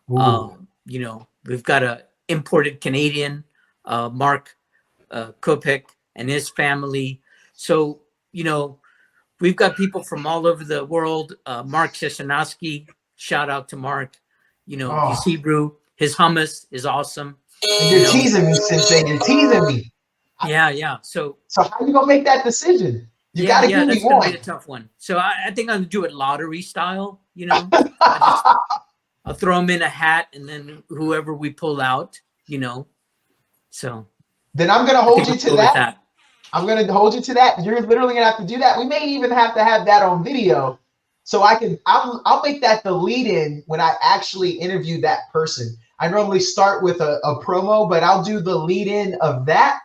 We've got a imported Canadian, Mark Kopek, and his family. So, we've got people from all over the world. Mark Sheshanowski, shout out to Mark. He's Hebrew. His hummus is awesome. You're teasing me, Sensei. You're teasing me. Yeah. So how you gonna make that decision? You gotta give me that's one. Gonna be a tough one. So I think I'm gonna do it lottery style. I'll throw them in a hat, and then whoever we pull out, So then I'm gonna hold you to that. I'm gonna hold you to that. You're literally gonna have to do that. We may even have to have that on video, so I'll make that the lead-in when I actually interview that person. I normally start with a promo, but I'll do the lead-in of that,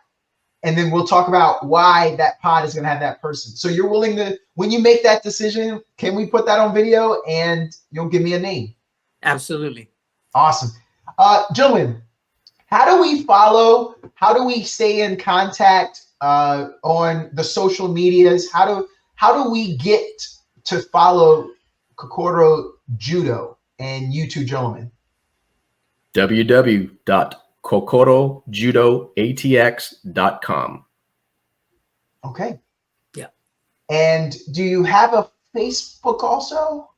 and then we'll talk about why that pod is gonna have that person. So you're willing to, when you make that decision, can we put that on video and you'll give me a name? Absolutely. Awesome. Gentlemen, how do we follow? How do we stay in contact on the social medias? How do we get to follow Kokoro Judo and you two gentlemen? www.kokorojudoatx.com. Okay. Yeah. And do you have a Facebook also?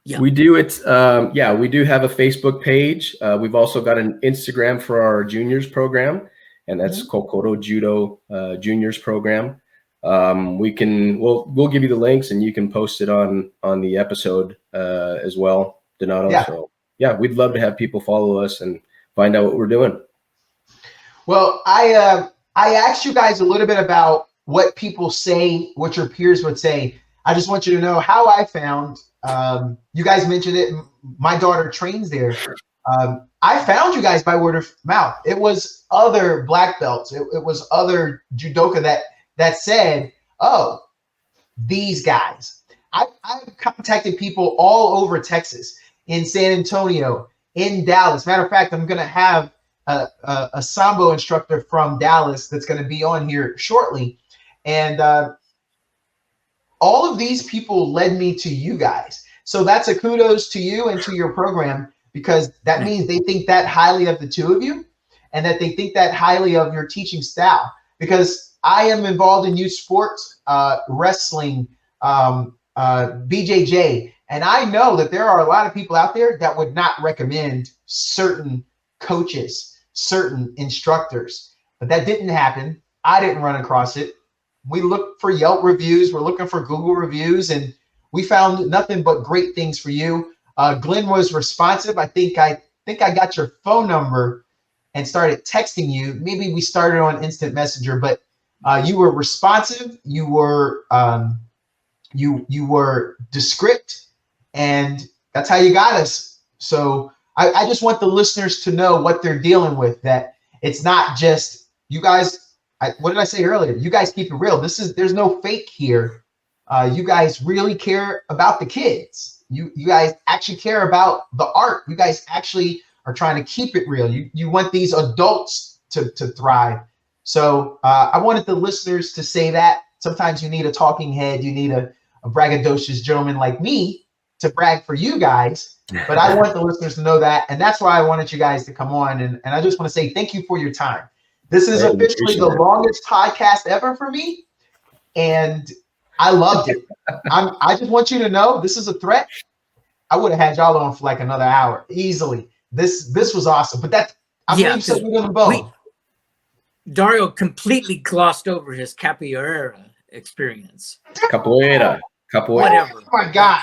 Yeah. We do. We do have a Facebook page. We've also got an Instagram for our juniors program, and that's Kokoro Judo Juniors Program. We'll give you the links, and you can post it on the episode as well, Donato. Yeah. So we'd love to have people follow us and find out what we're doing. Well, I asked you guys a little bit about what people say, what your peers would say. I just want you to know how I found. You guys mentioned it. My daughter trains there. I found you guys by word of mouth. It was other black belts. It was other judoka that said, "Oh, these guys." I contacted people all over Texas, in San Antonio, in Dallas. Matter of fact, I'm going to have a Sambo instructor from Dallas that's going to be on here shortly. And all of these people led me to you guys. So that's a kudos to you and to your program, because that means they think that highly of the two of you, and that they think that highly of your teaching style. Because I am involved in youth sports, wrestling, BJJ, and I know that there are a lot of people out there that would not recommend certain coaches, certain instructors, but that didn't happen. I didn't run across it. We looked for Yelp reviews. We're looking for Google reviews, and we found nothing but great things for you. Glenn was responsive. I think I got your phone number and started texting you. Maybe we started on instant messenger, but you were responsive. You were you were discreet, and that's how you got us. So I just want the listeners to know what they're dealing with, that it's not just you guys. What did I say earlier? You guys keep it real. There's no fake here. You guys really care about the kids. You guys actually care about the art. You guys actually are trying to keep it real. You want these adults to thrive. So I wanted the listeners to say that. Sometimes you need a talking head. You need a braggadocious gentleman like me to brag for you guys. But I want the listeners to know that. And that's why I wanted you guys to come on. And I just want to say thank you for your time. This is officially the longest podcast ever for me, and I loved it. I just want you to know this is a threat. I would have had y'all on for like another hour easily. This was awesome, but I'm leaving something on the bone. Dario completely glossed over his capoeira experience. Capoeira. Whatever. Oh my God.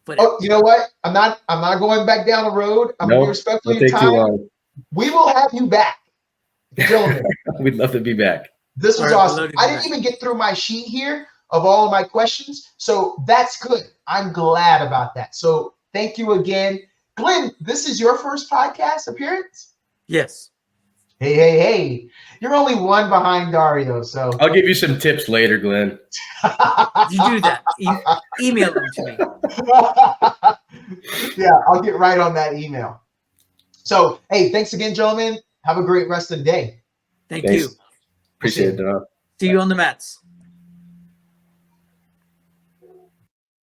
Whatever. Oh, you know what? I'm not going back down the road. I'm gonna be respectful of your Don't take too time. long. We will have you back, gentlemen. We'd love to be back. This was All right, awesome. I didn't even get through my sheet here of all of my questions, so that's good. I'm glad about that. So thank you again, Glenn. This is your first podcast appearance. Yes. Hey! You're only one behind Dario, so I'll give you some tips later, Glenn. You do that. Email them to me. Yeah, I'll get right on that email. So, hey, thanks again, gentlemen. Have a great rest of the day. Thank Thanks. you. Appreciate it. See you on the mats.